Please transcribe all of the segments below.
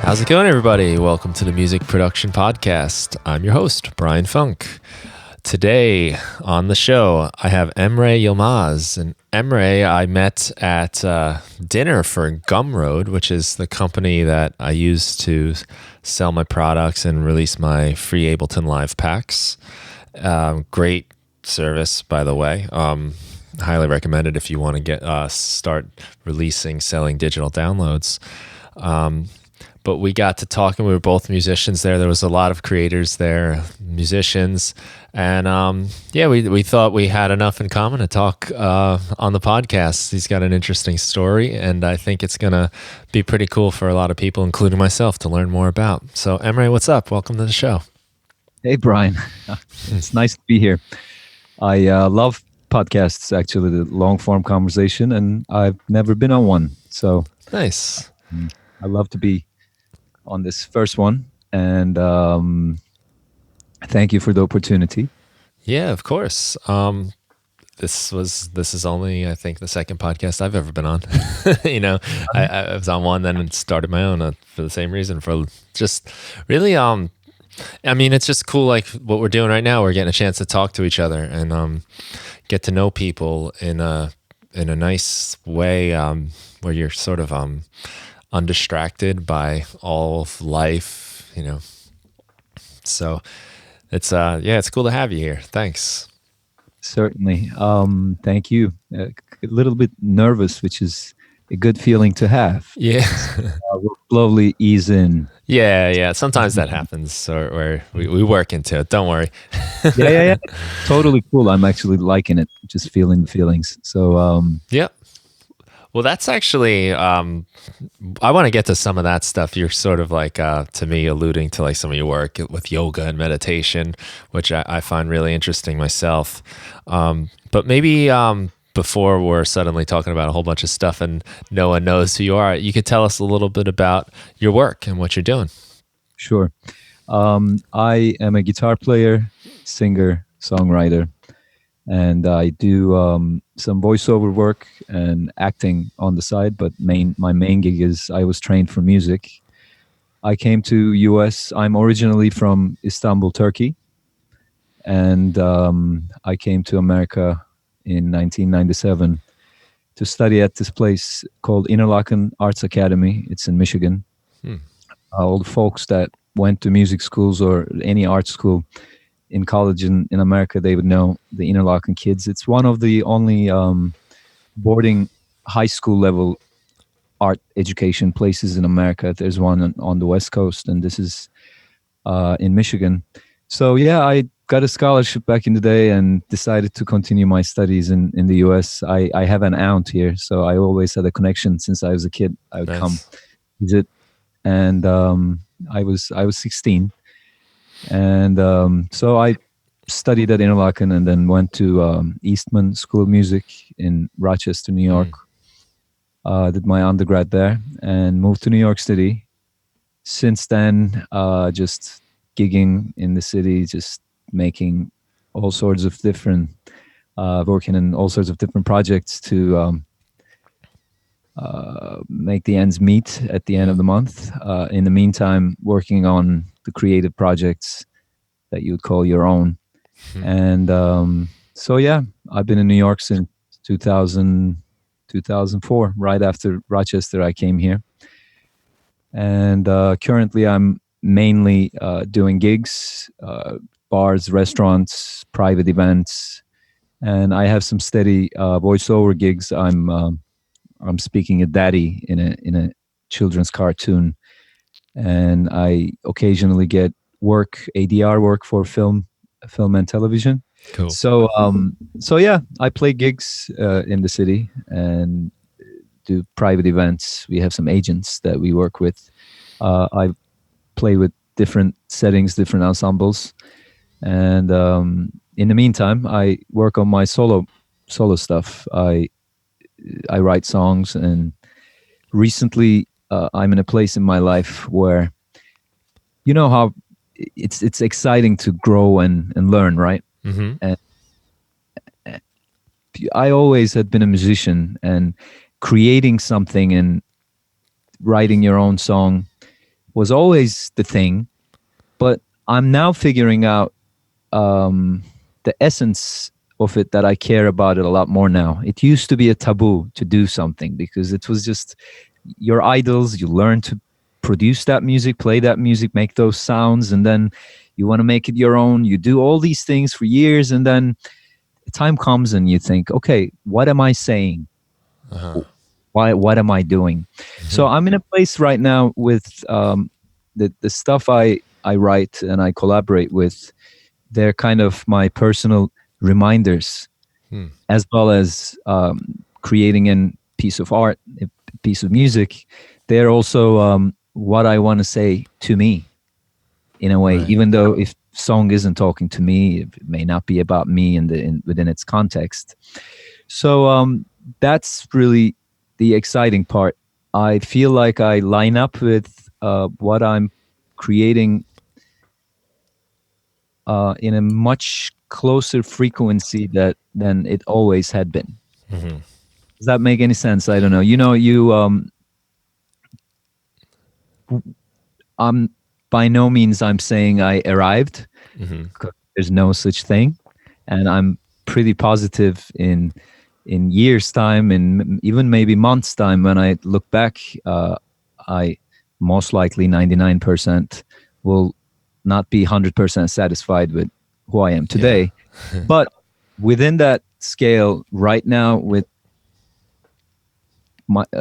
How's it going, everybody? Welcome to the Music Production Podcast. I'm your host, Brian Funk. Today on the show, I have Emre Yilmaz. And Emre, I met at dinner for Gumroad, which is the company that I use to sell my products and release my free Ableton Live packs. Great service, by the way. Highly recommended if you want to start releasing, selling digital downloads. But we got to talking. We were both musicians there. There was a lot of creators there, musicians. And we thought we had enough in common to talk on the podcast. He's got an interesting story, and I think it's going to be pretty cool for a lot of people, including myself, to learn more about. So, Emre, what's up? Welcome to the show. Hey, Brian. It's nice to be here. I love podcasts, actually, the long-form conversation, and I've never been on one. So nice. I love to be on this first one, and thank you for the opportunity. Yeah, of course. This is only, I think, the second podcast I've ever been on. I was on one, then started my own for the same reason. For just really, it's just cool. Like what we're doing right now, we're getting a chance to talk to each other and get to know people in a nice way, where you're sort of undistracted by all of life, So it's cool to have you here. Thanks. Certainly. Thank you. A little bit nervous, which is a good feeling to have. Yeah. We'll slowly ease in. Yeah. Sometimes that happens, or we work into it. Don't worry. Yeah. Totally cool. I'm actually liking it. Just feeling the feelings. So yeah. Well, that's actually, I want to get to some of that stuff. You're sort of like, to me, alluding to like some of your work with yoga and meditation, which I find really interesting myself. But maybe before we're suddenly talking about a whole bunch of stuff and no one knows who you are, you could tell us a little bit about your work and what you're doing. Sure. I am a guitar player, singer, songwriter. And I do some voiceover work and acting on the side, but my main gig is I was trained for music. I came to US. I'm originally from Istanbul, Turkey, and I came to America in 1997 to study at this place called Enlar Art Academy. It's in Michigan. All the folks that went to music schools or any art school in college in America, they would know the Interlaken kids. It's one of the only boarding high school level art education places in America. There's one on the West Coast, and this is in Michigan. So yeah, I got a scholarship back in the day and decided to continue my studies in the US. I have an aunt here, so I always had a connection since I was a kid. I would come visit, and I was 16. And so I studied at Interlaken and then went to Eastman School of Music in Rochester, New York. Did my undergrad there and moved to New York City. Since then, just gigging in the city, just making all sorts of different, working in all sorts of different projects to make the ends meet at the end of the month. In the meantime, working on the creative projects that you would call your own. And so yeah, I've been in New York since 2004, right after Rochester I came here. And currently I'm mainly doing gigs, bars, restaurants, private events, and I have some steady voiceover gigs. I'm speaking a daddy in a children's cartoon, and I occasionally get ADR work for film and television. Cool. So yeah, I play gigs in the city and do private events. We have some agents that we work with. I play with different settings, different ensembles, and in the meantime, I work on my solo stuff. I write songs, and recently I'm in a place in my life where, you know how it's exciting to grow and learn, right? Mm-hmm. And I always had been a musician, and creating something and writing your own song was always the thing, but I'm now figuring out the essence of it, that I care about it a lot more now. It used to be a taboo to do something because it was just your idols. You learn to produce that music, play that music, make those sounds, and then you want to make it your own. You do all these things for years, and then the time comes and you think, okay, what am I saying? Uh-huh. What am I doing? So I'm in a place right now with the stuff I write and I collaborate with. They're kind of my personal reminders, as well as creating a piece of art, a piece of music. They're also what I want to say to me, in a way. Right. Even though if song isn't talking to me, it may not be about me within its context. So that's really the exciting part. I feel like I line up with what I'm creating in a much closer frequency than it always had been. Does that make any sense? I don't know. I'm by no means I'm saying I arrived. There's no such thing, and I'm pretty positive in years time, and even maybe months time, when I look back, I most likely 99% will not be 100% satisfied with who I am today. Yeah. But within that scale right now, with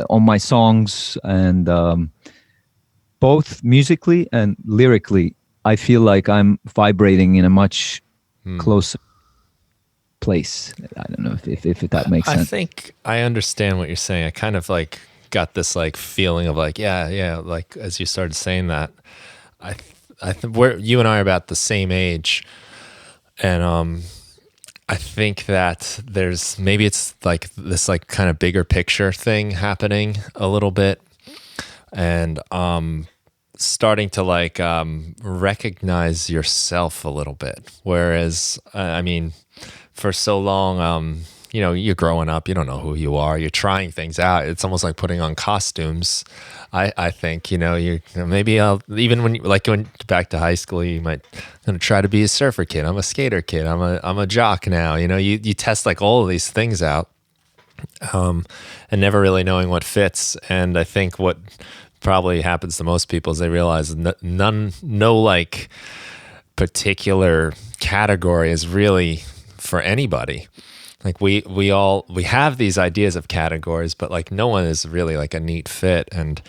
on my songs, and both musically and lyrically, I feel like I'm vibrating in a much closer place. I don't know if that makes sense. I think I understand what you're saying. I kind of like got this like feeling of like, yeah, like as you started saying that, I think you and I are about the same age, and I think that there's maybe it's like this like kind of bigger picture thing happening a little bit, and starting to like recognize yourself a little bit. Whereas I mean, for so long, you're growing up, you don't know who you are. You're trying things out. It's almost like putting on costumes. I think, maybe even when you went back to high school, you might try to be a surfer kid. I'm a skater kid. I'm a jock now. You test like all of these things out, and never really knowing what fits. And I think what probably happens to most people is they realize no like particular category is really for anybody. Like we have these ideas of categories, but like no one is really like a neat fit. And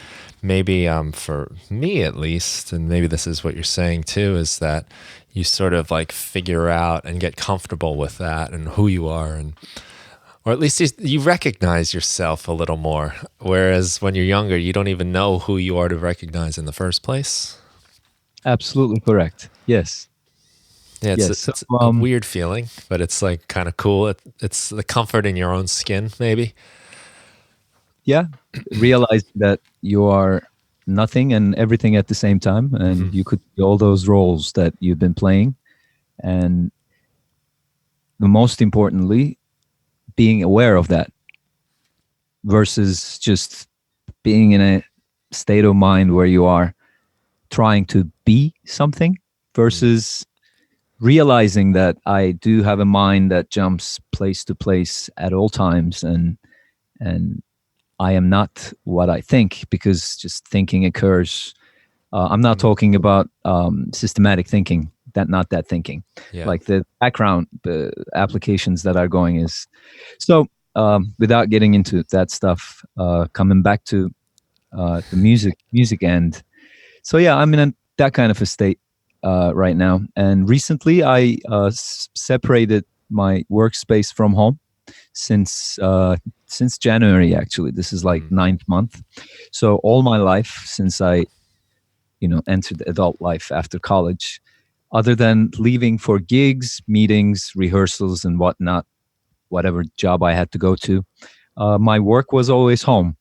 maybe for me at least, and maybe this is what you're saying too, is that you sort of like figure out and get comfortable with that and who you are, or at least you recognize yourself a little more. Whereas when you're younger, you don't even know who you are to recognize in the first place. Absolutely correct. Yes. Yeah, it's a weird feeling, but it's like kind of cool. It's the comfort in your own skin, maybe. Yeah, realize that you are nothing and everything at the same time, and you could do all those roles that you've been playing, and most importantly, being aware of that versus just being in a state of mind where you are trying to be something, versus realizing that I do have a mind that jumps place to place at all times, and I am not what I think, because just thinking occurs. I'm not talking about systematic thinking, not that thinking, like the background, the applications that are going is. So without getting into that stuff, coming back to the music end. So yeah, I'm in that kind of a state right now. And recently I separated my workspace from home since January, actually. This is like 9th month. So all my life since I entered adult life after college, other than leaving for gigs, meetings, rehearsals and whatnot, whatever job I had to go to, my work was always home,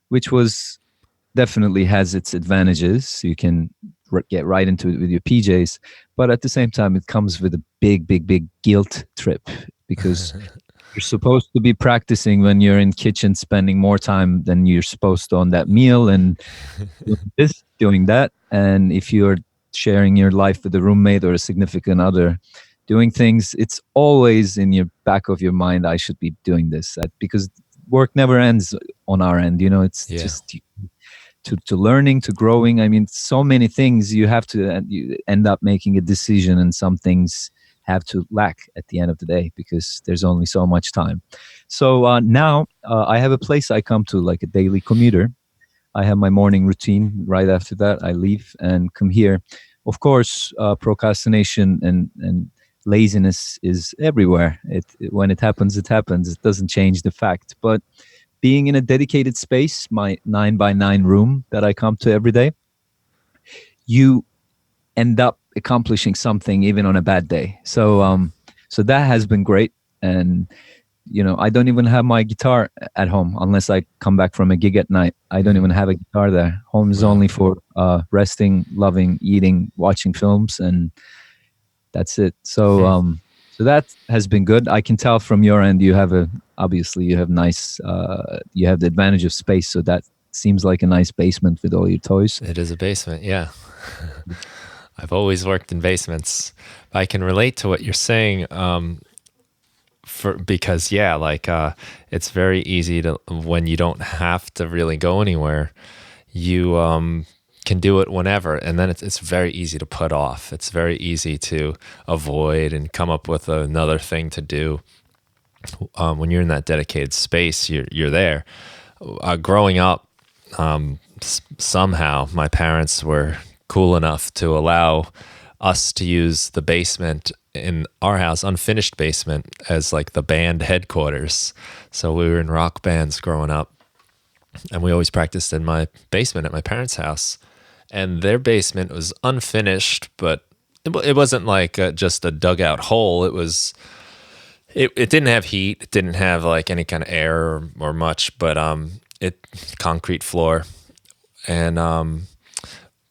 which was definitely has its advantages. You can get right into it with your PJs, but at the same time, it comes with a big guilt trip, because You're supposed to be practicing when you're in kitchen, spending more time than you're supposed to on that meal, and doing this, doing that. And if you're sharing your life with a roommate or a significant other, doing things, it's always in your back of your mind, I should be doing this, because work never ends on our end. It's Yeah. just to learning, to growing. I mean, so many things you have to, you end up making a decision, and some things have to lack at the end of the day because there's only so much time. So now I have a place I come to like a daily commuter. I have my morning routine. Right after that, I leave and come here. Of course, procrastination and laziness is everywhere. When it happens, it happens. It doesn't change the fact. But being in a dedicated space, my 9 by 9 room that I come to every day, you end up accomplishing something even on a bad day. So that has been great. And I don't even have my guitar at home unless I come back from a gig at night. I don't even have a guitar there. Home is only for resting, loving, eating, watching films, and that's it. So that has been good. I can tell from your end you have obviously you have nice you have the advantage of space, so that seems like a nice basement with all your toys. It is a basement, yeah. I've always worked in basements. I can relate to what you're saying, because it's very easy to, when you don't have to really go anywhere, you can do it whenever, and then it's very easy to put off. It's very easy to avoid and come up with another thing to do. When you're in that dedicated space, you're there. Growing up, somehow my parents were cool enough to allow us to use the basement in our house, unfinished basement, as like the band headquarters. So we were in rock bands growing up, and we always practiced in my basement at my parents' house. And their basement was unfinished, but it wasn't like just a dugout hole. It didn't have heat. It didn't have like any kind of air or much, but concrete floor, and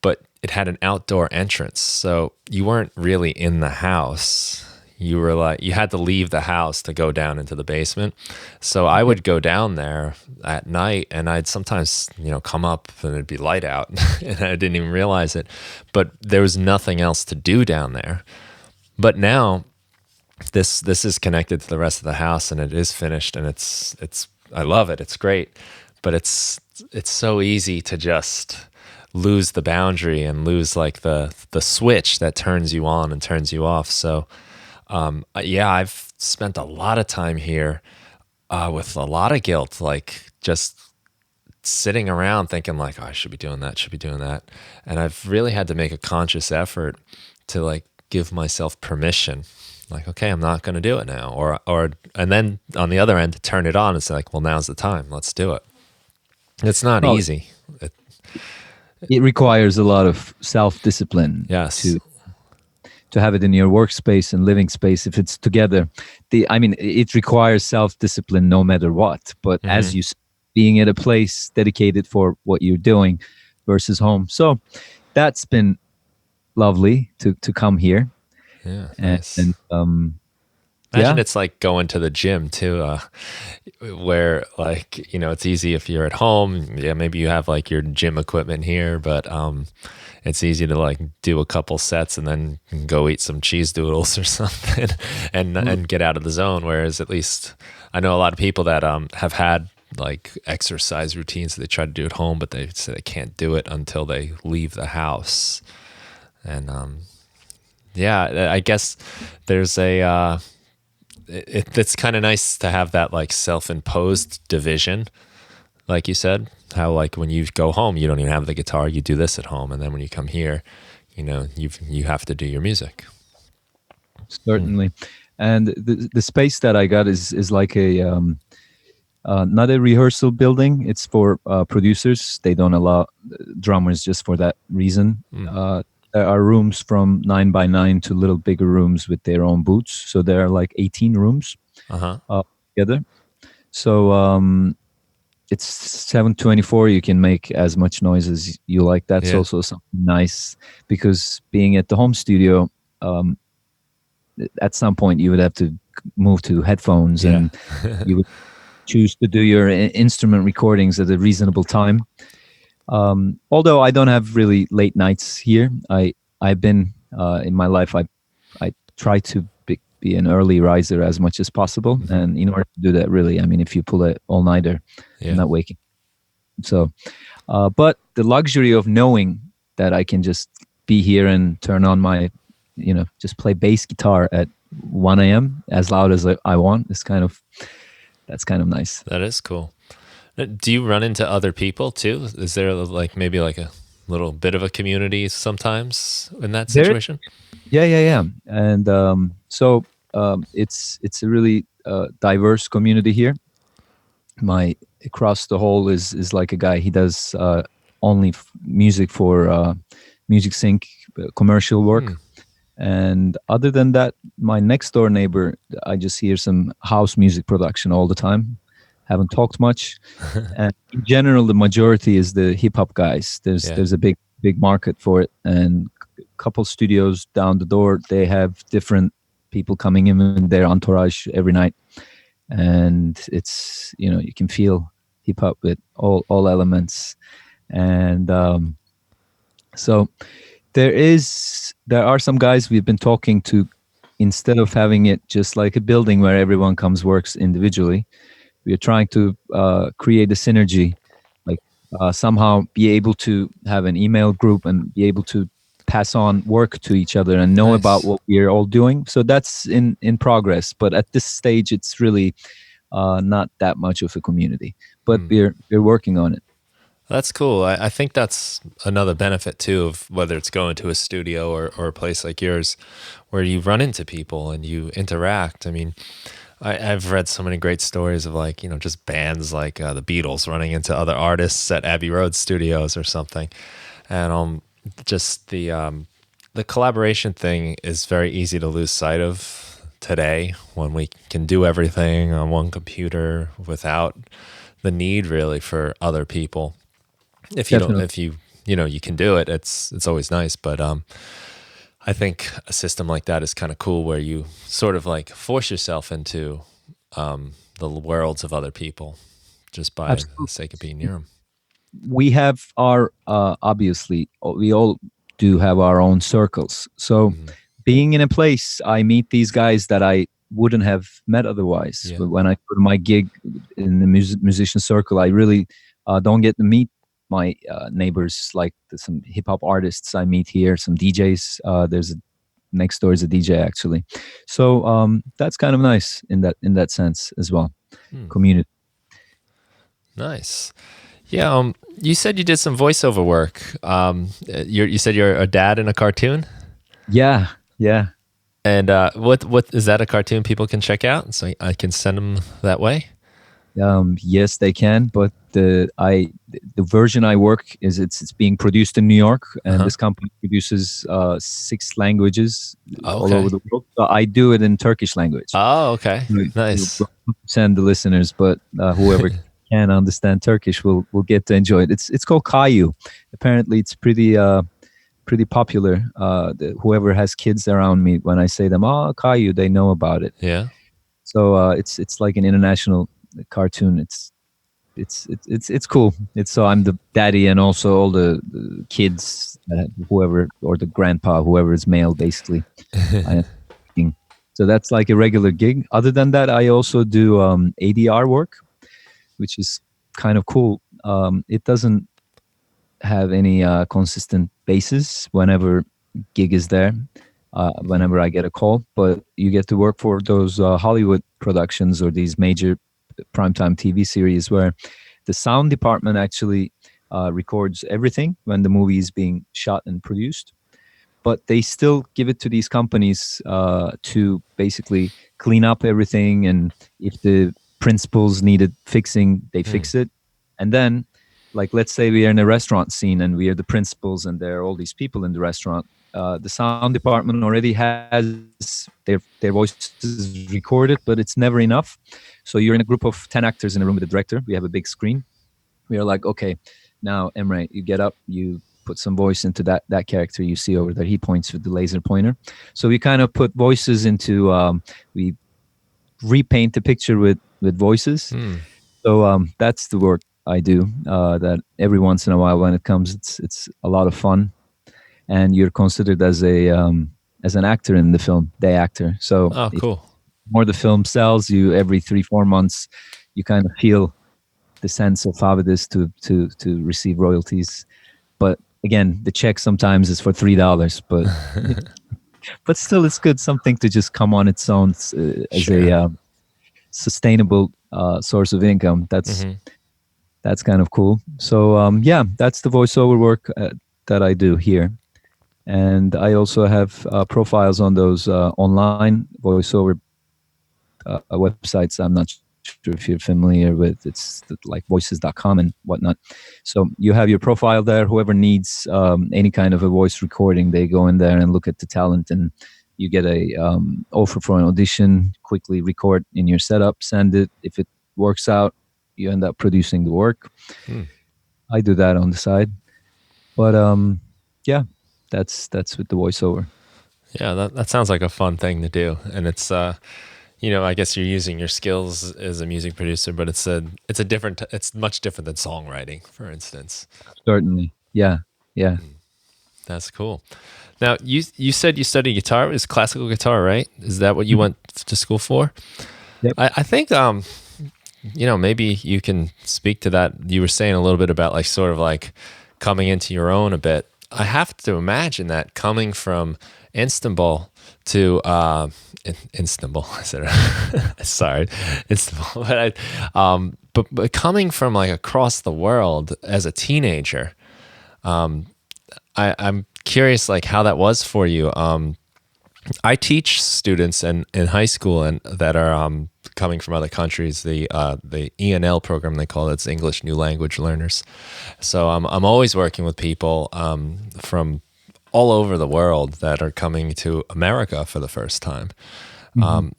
but it had an outdoor entrance, so you weren't really in the house. You were like, you had to leave the house to go down into the basement. So I would go down there at night, and I'd sometimes, come up and it'd be light out and I didn't even realize it, but there was nothing else to do down there. But now this is connected to the rest of the house, and it is finished, and it's I love it. It's great, but it's so easy to just lose the boundary and lose like the switch that turns you on and turns you off. So I've spent a lot of time here with a lot of guilt, like just sitting around thinking like, oh, I should be doing that. And I've really had to make a conscious effort to like give myself permission. Like, okay, I'm not going to do it now. And then on the other end, to turn it on, it's like, well, now's the time. Let's do it. It's not easy. It requires a lot of self-discipline. Yes. To have it in your workspace and living space, if it's together. It requires self-discipline no matter what. But as you being at a place dedicated for what you're doing versus home. So that's been lovely to come here. Yeah, nice. And imagine it's like going to the gym too, where like, it's easy if you're at home. Yeah, maybe you have like your gym equipment here, but it's easy to like do a couple sets and then go eat some cheese doodles or something and get out of the zone. Whereas at least I know a lot of people that have had like exercise routines that they try to do at home, but they say they can't do it until they leave the house. And I guess there's it's kind of nice to have that like self-imposed division, like you said, how like when you go home, you don't even have the guitar, you do this at home. And then when you come here, you have to do your music. Certainly. And the space that I got is like a, not a rehearsal building. It's for producers. They don't allow drummers just for that reason. There are rooms from 9 by 9 to little bigger rooms with their own booths. So there are like 18 rooms together. So it's 724. You can make as much noise as you like. That's also something nice, because being at the home studio, at some point you would have to move to headphones, Yeah. and you would choose to do your instrument recordings at a reasonable time. Although I don't have really late nights here, I've been in my life. I try to be an early riser as much as possible, and in order to do that, really, I mean, if you pull an all nighter, Yeah. I'm not waking. So, but the luxury of knowing that I can just be here and turn on my, just play bass guitar at 1 a.m. as loud as I want is that's kind of nice. That is cool. Do you run into other people too? Is there like maybe like a little bit of a community sometimes in that There, situation? yeah, and it's a really diverse community here. My across the hall is like a guy. He does only music for music sync commercial work. And other than that, my next door neighbor, I just hear some house music production all the time. Haven't talked much. And in general, the majority is the hip hop guys. Yeah. There's a big market for it, and a couple studios down the door, they have different people coming in their entourage every night, and it's you can feel hip hop with all elements, and so there are some guys we've been talking to. Instead of having it just like a building where everyone comes works individually, we are trying to create a synergy, like somehow be able to have an email group and be able to pass on work to each other and know Nice. about what we're all doing. So that's in progress, but at this stage it's really not that much of a community, but we're working on it. That's cool. I think that's another benefit too of whether it's going to a studio or a place like yours where you run into people and you interact. I mean, I've read so many great stories of like, just bands like the Beatles running into other artists at Abbey Road studios or something. And just the collaboration thing is very easy to lose sight of today when we can do everything on one computer without the need really for other people. If you Definitely. don't, you can do it. It's always nice, but I think a system like that is kind of cool, where you sort of like force yourself into the worlds of other people just by Absolutely. the sake of being near them. We have our obviously we all do have our own circles. So being in a place, I meet these guys that I wouldn't have met otherwise. Yeah. But when I go to my gig in the musician circle, I really don't get to meet my neighbors, like some hip hop artists I meet here, some DJs. Next door is a DJ actually. So that's kind of nice in that sense as well. Community. Nice. Yeah. You said you did some voiceover work. You said you're a dad in a cartoon. Yeah. And what is that, a cartoon people can check out? So I can send them that way. Yes, they can, but the version I work is it's being produced in New York, and this company produces 6 languages all over the world. So I do it in Turkish language. Oh, okay, nice. Send the listeners, but whoever can understand Turkish will get to enjoy it. It's called Kayu. Apparently, it's pretty popular. Whoever has kids around me, when I say them, Kayu, they know about it. Yeah. So it's like an international cartoon. It's cool. So I'm the daddy, and also all the kids, whoever, or the grandpa, whoever is male, basically. So that's like a regular gig. Other than that, I also do ADR work, which is kind of cool. It doesn't have any consistent basis whenever gig is there, whenever I get a call, but you get to work for those Hollywood productions or these major primetime TV series where the sound department actually records everything when the movie is being shot and produced, but they still give it to these companies to basically clean up everything, and if the principals needed fixing, they fix it. And then, like, let's say we are in a restaurant scene and we are the principals and there are all these people in the restaurant. The sound department already has their voices recorded, but it's never enough. So you're in a group of 10 actors in a room with the director. We have a big screen. We are like, okay, now Emre, you get up, you put some voice into that character you see over there. He points with the laser pointer. So we kind of put voices into, we repaint the picture with voices. Hmm. So that's the work I do. That every once in a while, when it comes, it's a lot of fun, and you're considered as an actor in the film, day actor. So Oh, if cool. more the film sells, you every 3-4 months, you kind of feel the sense of how it is to receive royalties. But again, the check sometimes is for $3, but still, it's good something to just come on its own as a Sure. sustainable source of income. Hmm. That's kind of cool. So yeah, that's the voiceover work that I do here. And I also have profiles on those online voiceover websites. I'm not sure if you're familiar with. Like voices.com and whatnot. So you have your profile there. Whoever needs any kind of a voice recording, they go in there and look at the talent, and you get a offer for an audition. Quickly record in your setup, send it. If it works out, you end up producing the work. Hmm. I do that on the side, but yeah, that's with the voiceover. Yeah, that sounds like a fun thing to do, and it's I guess you're using your skills as a music producer, but it's a different, it's much different than songwriting, for instance. Certainly, yeah, yeah. That's cool. Now, you said you studied guitar. Is classical guitar, right? Is that what you went to school for? Yep. I think maybe you can speak to that. You were saying a little bit about like sort of like coming into your own a bit. I have to imagine that coming from Istanbul to Istanbul, sorry, Istanbul, but coming from like across the world as a teenager, I'm curious like how that was for you. I teach students in high school and that are coming from other countries. The ENL program they call it, it's English New Language Learners. So I'm always working with people from all over the world that are coming to America for the first time. Mhm.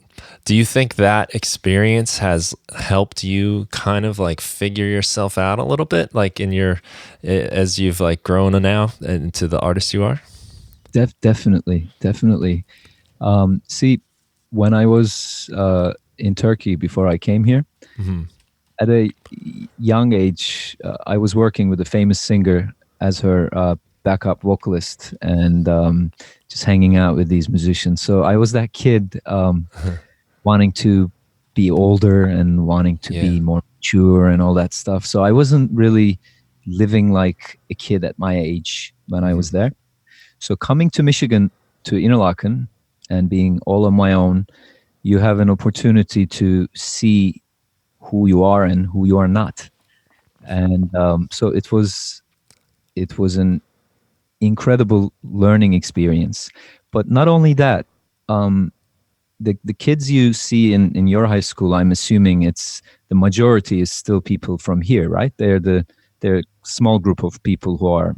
Do you think that experience has helped you kind of like figure yourself out a little bit, like as you've like grown now into the artist you are? Definitely, definitely. See, when I was in Turkey before I came here, Hmm. at a young age, I was working with a famous singer as her backup vocalist, and just hanging out with these musicians. So I was that kid wanting to be older and wanting to Yeah. be more mature and all that stuff. So I wasn't really living like a kid at my age when I was Hmm. there. So coming to Michigan, to Interlaken, and being all on my own, you have an opportunity to see who you are and who you are not. And so it was an incredible learning experience. But not only that, um, the kids you see in your high school, I'm assuming it's the majority is still people from here, right? They're a small group of people who are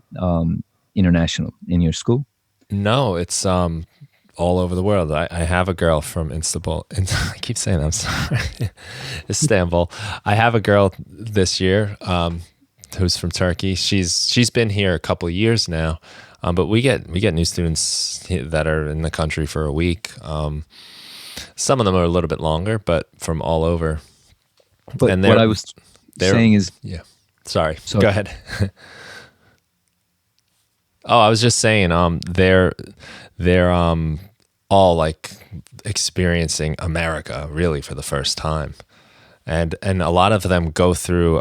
international in your school. No, it's all over the world. I have a girl from Istanbul, and I keep saying I'm sorry, Istanbul. I have a girl this year who's from Turkey. She's been here a couple of years now, but we get new students that are in the country for a week. Some of them are a little bit longer, but from all over, But and what I was they're saying is, yeah. Sorry, so go ahead. Oh, I was just saying, they're all like experiencing America really for the first time, and a lot of them go through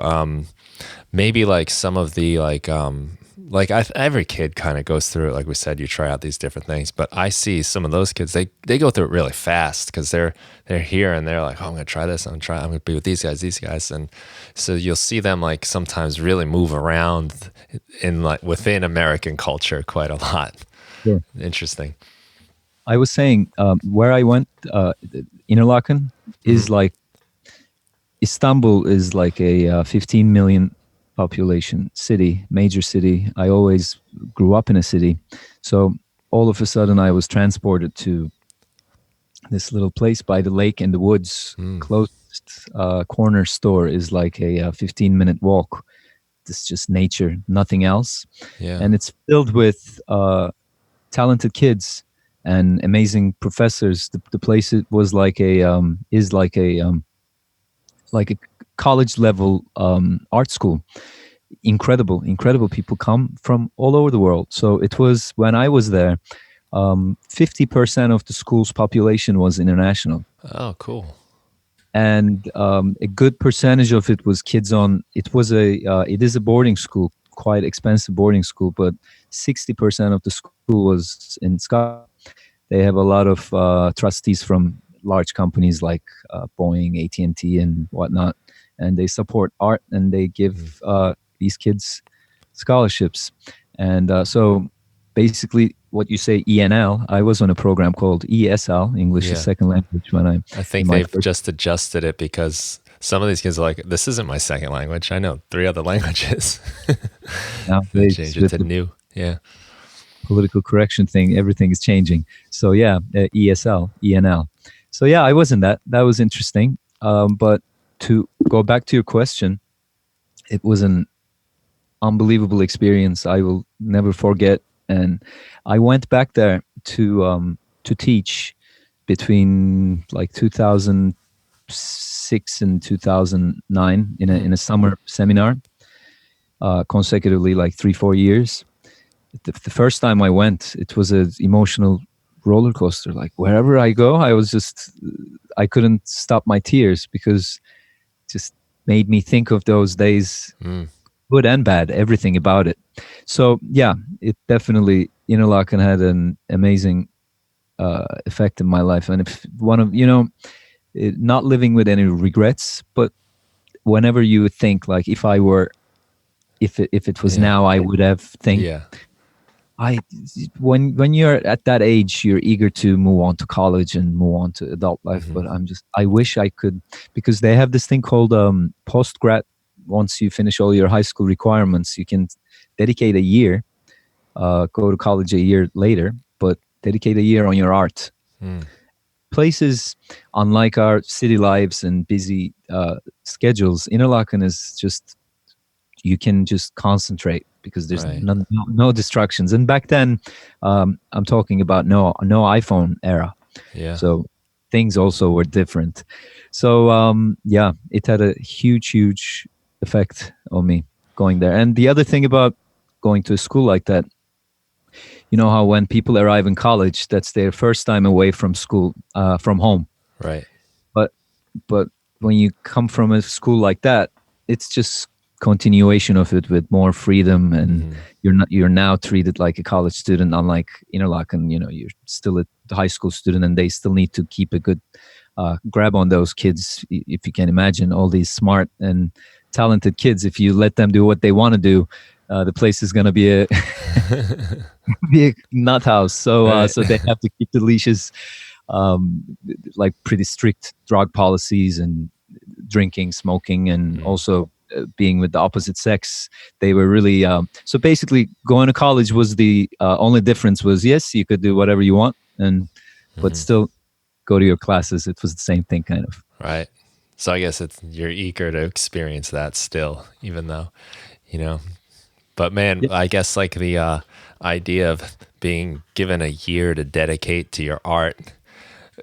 maybe like some of the like every kid kind of goes through it. Like we said, you try out these different things, but I see some of those kids they go through it really fast because they're here and they're like, oh, I'm gonna try this. I'm gonna be with these guys, and so you'll see them like sometimes really move around in like within American culture quite a lot. sure. Interesting. I was saying where I went, Interlaken is Hmm. like Istanbul is like a 15 million population city, major city. I always grew up in a city, so all of a sudden I was transported to this little place by the lake in the woods. Mm. Closest corner store is like a 15-minute walk. It's just nature, nothing else, Yeah. and it's filled with talented kids and amazing professors. The place it was like a is like a college level art school. Incredible people come from all over the world. So it was, when I was there, 50% of the school's population was international, Oh, cool. and a good percentage of it was kids on. It is a boarding school, quite expensive boarding school, but 60% of the school was in Scotland. They have a lot of trustees from large companies like Boeing, AT&T, and whatnot, and they support art, and they give these kids scholarships. And so basically what you say, ENL, I was on a program called ESL, English as Yeah. second language, when I'm I in think my they've first. just adjusted it because some of these kids are like, this isn't my second language. I know 3 other languages. They Nowadays change it with to the new. Yeah. political correction thing, everything is changing. So yeah, ESL, ENL. So yeah, I was in that. That was interesting. But to go back to your question, it was an unbelievable experience I will never forget. And I went back there to teach between like 2006 and 2009 in a summer seminar, consecutively, like 3-4 years. The first time I went, it was an emotional roller coaster. Like wherever I go, I couldn't stop my tears, because it just made me think of those days, Mm, good and bad, everything about it. So yeah, it definitely, Interlaken had an amazing effect in my life. And if one of, not living with any regrets, but whenever you would think, like, if it was yeah. now, I would have think. Yeah. I When you're at that age, you're eager to move on to college and move on to adult life. Hmm. But I wish I could, because they have this thing called post grad. Once you finish all your high school requirements, you can dedicate a year, go to college a year later, but dedicate a year on your art. Mm, Places, unlike our city lives and busy schedules, Interlaken is just, you can just concentrate, because there's right. no distractions. And back then, I'm talking about no iPhone era, Yeah. so things also were different. So yeah, it had a huge effect on me going there. And the other thing about going to a school like that, you know how when people arrive in college, that's their first time away from school, from home. Right. But but when you come from a school like that, it's just continuation of it with more freedom, and Hmm. you're now treated like a college student, unlike Interlaken. You're still a high school student, and they still need to keep a good grab on those kids. If you can imagine all these smart and talented kids, if you let them do what they want to do, the place is going to be a be a nut house. So Right. so they have to keep the leashes, um, like pretty strict drug policies, and drinking, smoking, and Mm, also being with the opposite sex. They were really, so basically going to college was the only difference was, yes, you could do whatever you want, and but hmm. still go to your classes. It was the same thing, kind of. Right. So I guess you're eager to experience that still, even though, you know, but man, Yeah. I guess like the idea of being given a year to dedicate to your art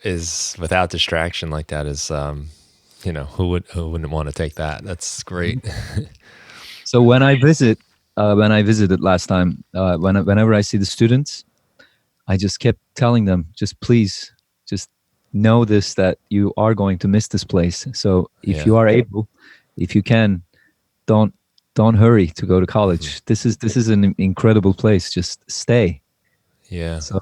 is without distraction like that is, who wouldn't want to take that? That's great. So when I visited last time, whenever I see the students, I just kept telling them, just please, just know this, that you are going to miss this place. So if Yeah. you are able, if you can, don't don't hurry to go to Hmm. college. This is an incredible place. Just stay. Yeah. So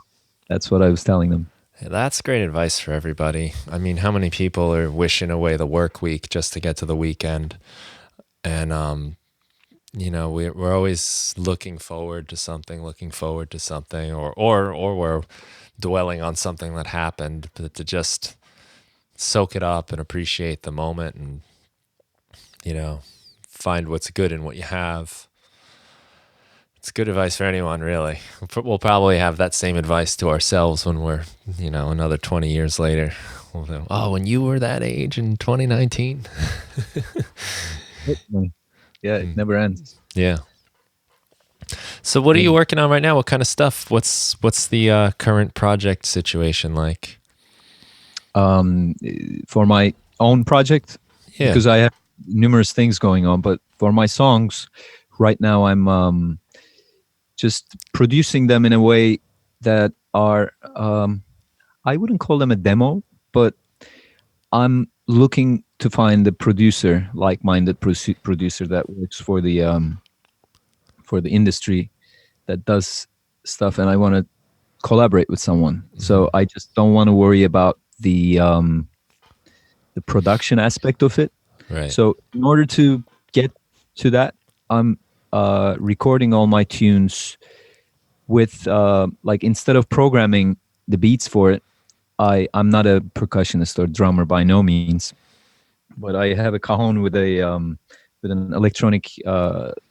that's what I was telling them. Hey, that's great advice for everybody. I mean, how many people are wishing away the work week just to get to the weekend? And we're always looking forward to something, or we're dwelling on something that happened, but to just soak it up and appreciate the moment, and you know find what's good in what you have. It's good advice for anyone, really. We'll probably have that same advice to ourselves when we're another 20 years later. We'll go, oh, when you were that age in 2019. Certainly. Yeah, it never ends. Yeah. So what are you And, working on right now? What kind of stuff? What's the current project situation like? um, for my own project, Yeah. because I have numerous things going on, but for my songs, right now I'm just producing them in a way that are I wouldn't call them a demo, but I'm looking to find a producer, like-minded producer that works for the industry that does stuff, and I want to collaborate with someone. Hmm. So I just don't want to worry about the production aspect of it. Right. So in order to get to that, I'm recording all my tunes with like, instead of programming the beats for it, I'm not a percussionist or drummer by no means, but I have a cajon with an electronic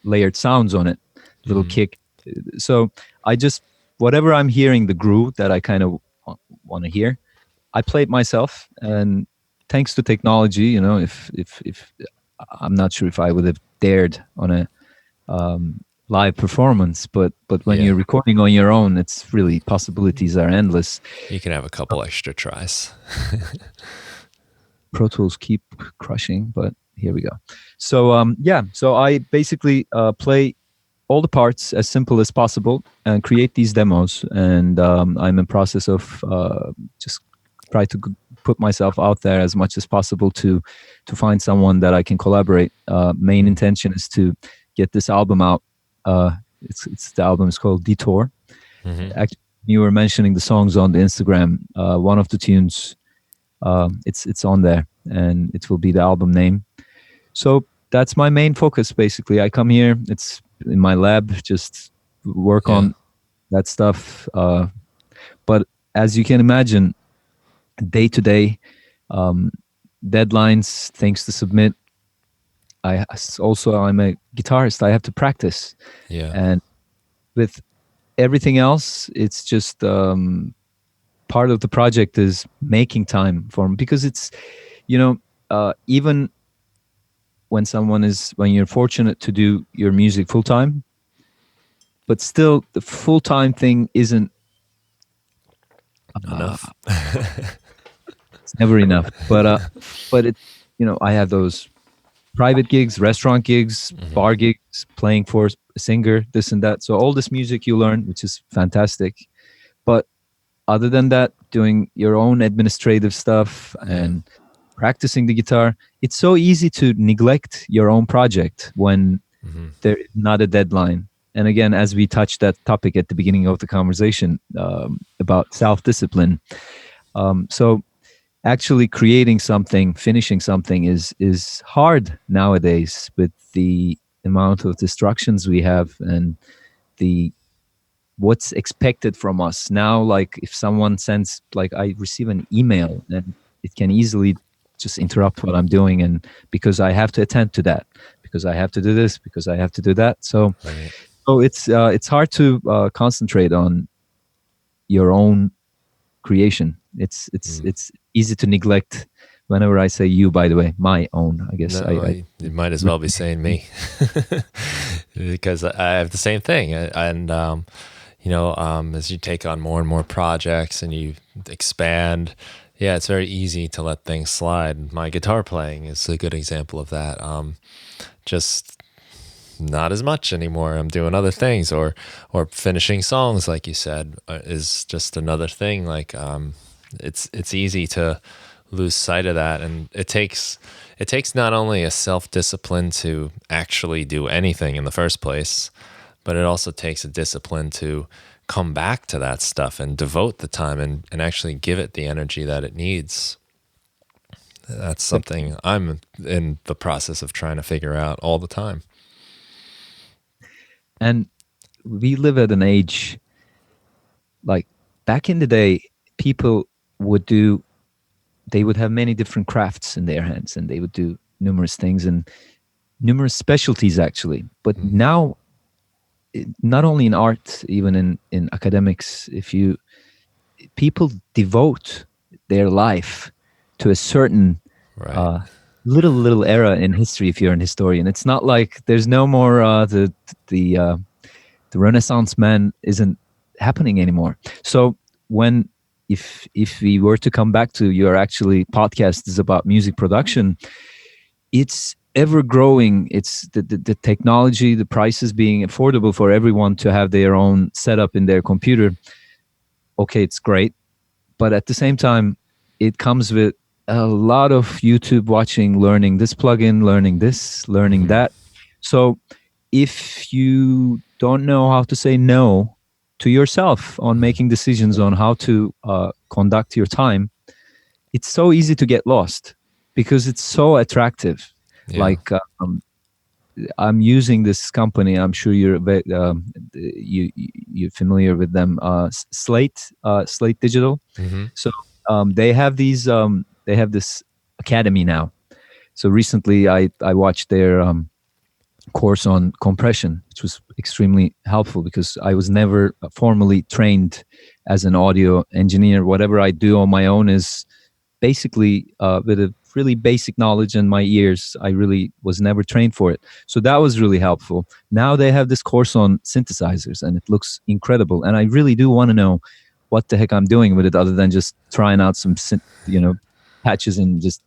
layered sounds on it, little Hmm. kick. So I just, whatever I'm hearing, the groove that I kind of want to hear, I play it myself. And thanks to technology, if I'm not sure if I would have dared on a live performance, but when Yeah. you're recording on your own, it's really, possibilities are endless. You can have a couple extra tries. Pro Tools keep crushing, but here we go. So yeah, so I basically play all the parts as simple as possible and create these demos. And I'm in process of just try to put myself out there as much as possible to find someone that I can collaborate. Main intention is to get this album out. It's the album is called Detour. Hmm. Actually, you were mentioning the songs on the Instagram. One of the tunes, it's on there, and it will be the album name. So that's my main focus. Basically, I come here. It's in my lab, just work Yeah. on that stuff. But as you can imagine, day to day, um, deadlines, things to submit. I'm a guitarist. I have to practice, Yeah. and with everything else, it's just part of the project is making time for me, because it's, you know even when you're fortunate to do your music full time, but still the full time thing isn't, uh, Enough. it's never enough. But it, I have those private gigs, restaurant gigs, Hmm. bar gigs, playing for a singer, this and that. So all this music you learn, which is fantastic. But other than that, doing your own administrative stuff Yeah. and practicing the guitar, it's so easy to neglect your own project when Hmm. there's not a deadline. And again, as we touched that topic at the beginning of the conversation, about self-discipline. So actually creating something, finishing something is hard nowadays with the amount of distractions we have, and the what's expected from us now. Like, if someone sends, like, I receive an email, and it can easily just interrupt what I'm doing, and because I have to attend to that, because I have to do this, because I have to do that. Right. So it's hard to concentrate on your own creation. Mm. It's easy to neglect. Whenever I say you, by the way, my own, I guess No, I you might as well be saying me, because I have the same thing. And as you take on more and more projects and you expand, yeah, it's very easy to let things slide. My guitar playing is a good example of that. Just not as much anymore. I'm doing other things, or finishing songs, like you said, is just another thing. Like, it's easy to lose sight of that, and it takes not only a self discipline to actually do anything in the first place, but it also takes a discipline to come back to that stuff and devote the time and actually give it the energy that it needs. That's something I'm in the process of trying to figure out all the time. And we live at an age, like, back in the day, people would do they would have many different crafts in their hands, and they would do numerous things and numerous specialties, actually. But Mm. now, not only in art, even in academics, if you people devote their life to a certain Right. uh, little era in history. If you're an historian, it's not like there's no more the the Renaissance man isn't happening anymore. So when if we were to come back to your actually podcast is about music production, it's ever growing. It's the technology, the prices being affordable for everyone to have their own setup in their computer. Okay, it's great, but at the same time, it comes with a lot of YouTube watching, learning this plugin, learning this, learning Mhm. that. So if you don't know how to say no to yourself on making decisions on how to conduct your time, it's so easy to get lost because it's so attractive. Yeah. Like I'm using this company. I'm sure you're familiar with them. Slate Digital. Hmm. So they have this academy now. So recently, I watched their course on compression, which was extremely helpful because I was never formally trained as an audio engineer. Whatever I do on my own is basically with a really basic knowledge in my ears. I really was never trained for it. So that was really helpful. Now they have this course on synthesizers and it looks incredible. And I really do want to know what the heck I'm doing with it other than just trying out some, patches and just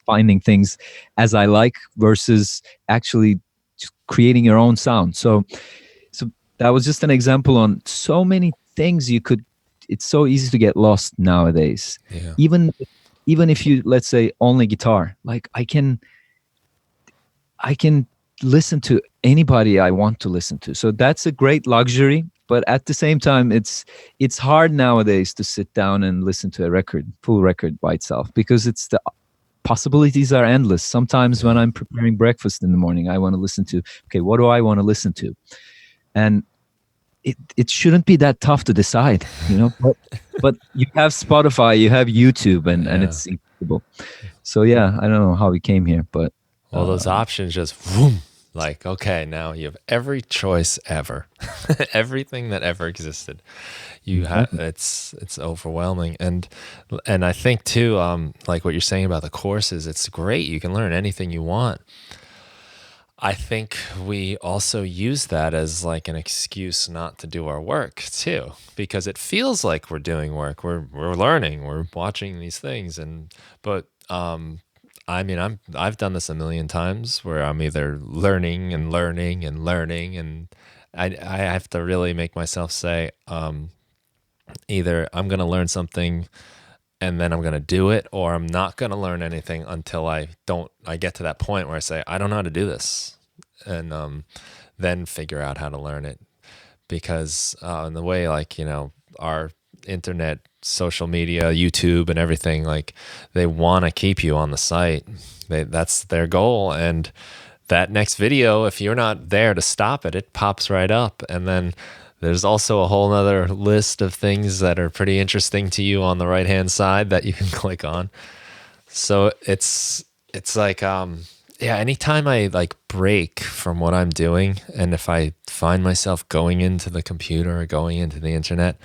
finding things as I like versus actually just creating your own sound. So that was just an example on so many things you could. It's so easy to get lost nowadays. Yeah. Even if you, let's say, only guitar, like I can listen to anybody I want to listen to. So that's a great luxury, but at the same time it's hard nowadays to sit down and listen to a full record by itself because it's the possibilities are endless. Sometimes when Yeah. I'm preparing breakfast in the morning, I want to listen to, okay, what do I want to listen to? And it shouldn't be that tough to decide, but you have Spotify, you have YouTube, and Yeah. it's incredible. So yeah, I don't know how we came here, but Well, those options just boom. Like, okay, now you have every choice ever, everything that ever existed. You have exactly. it's overwhelming, and I think too, like what you're saying about the courses, it's great. You can learn anything you want. I think we also use that as like an excuse not to do our work too, because it feels like we're doing work. We're learning. We're watching these things, but I mean, I've done this a million times where I'm either learning and learning and learning, and I have to really make myself say, either I'm going to learn something and then I'm going to do it, or I'm not going to learn anything until I get to that point where I say, I don't know how to do this. And then figure out how to learn it. Because in the way, like, our internet, social media, YouTube and everything, like they want to keep you on the site. That's their goal. And that next video, if you're not there to stop it, it pops right up. And then there's also a whole nother list of things that are pretty interesting to you on the right hand side that you can click on. So it's like yeah, anytime I like break from what I'm doing, and if I find myself going into the computer or going into the internet,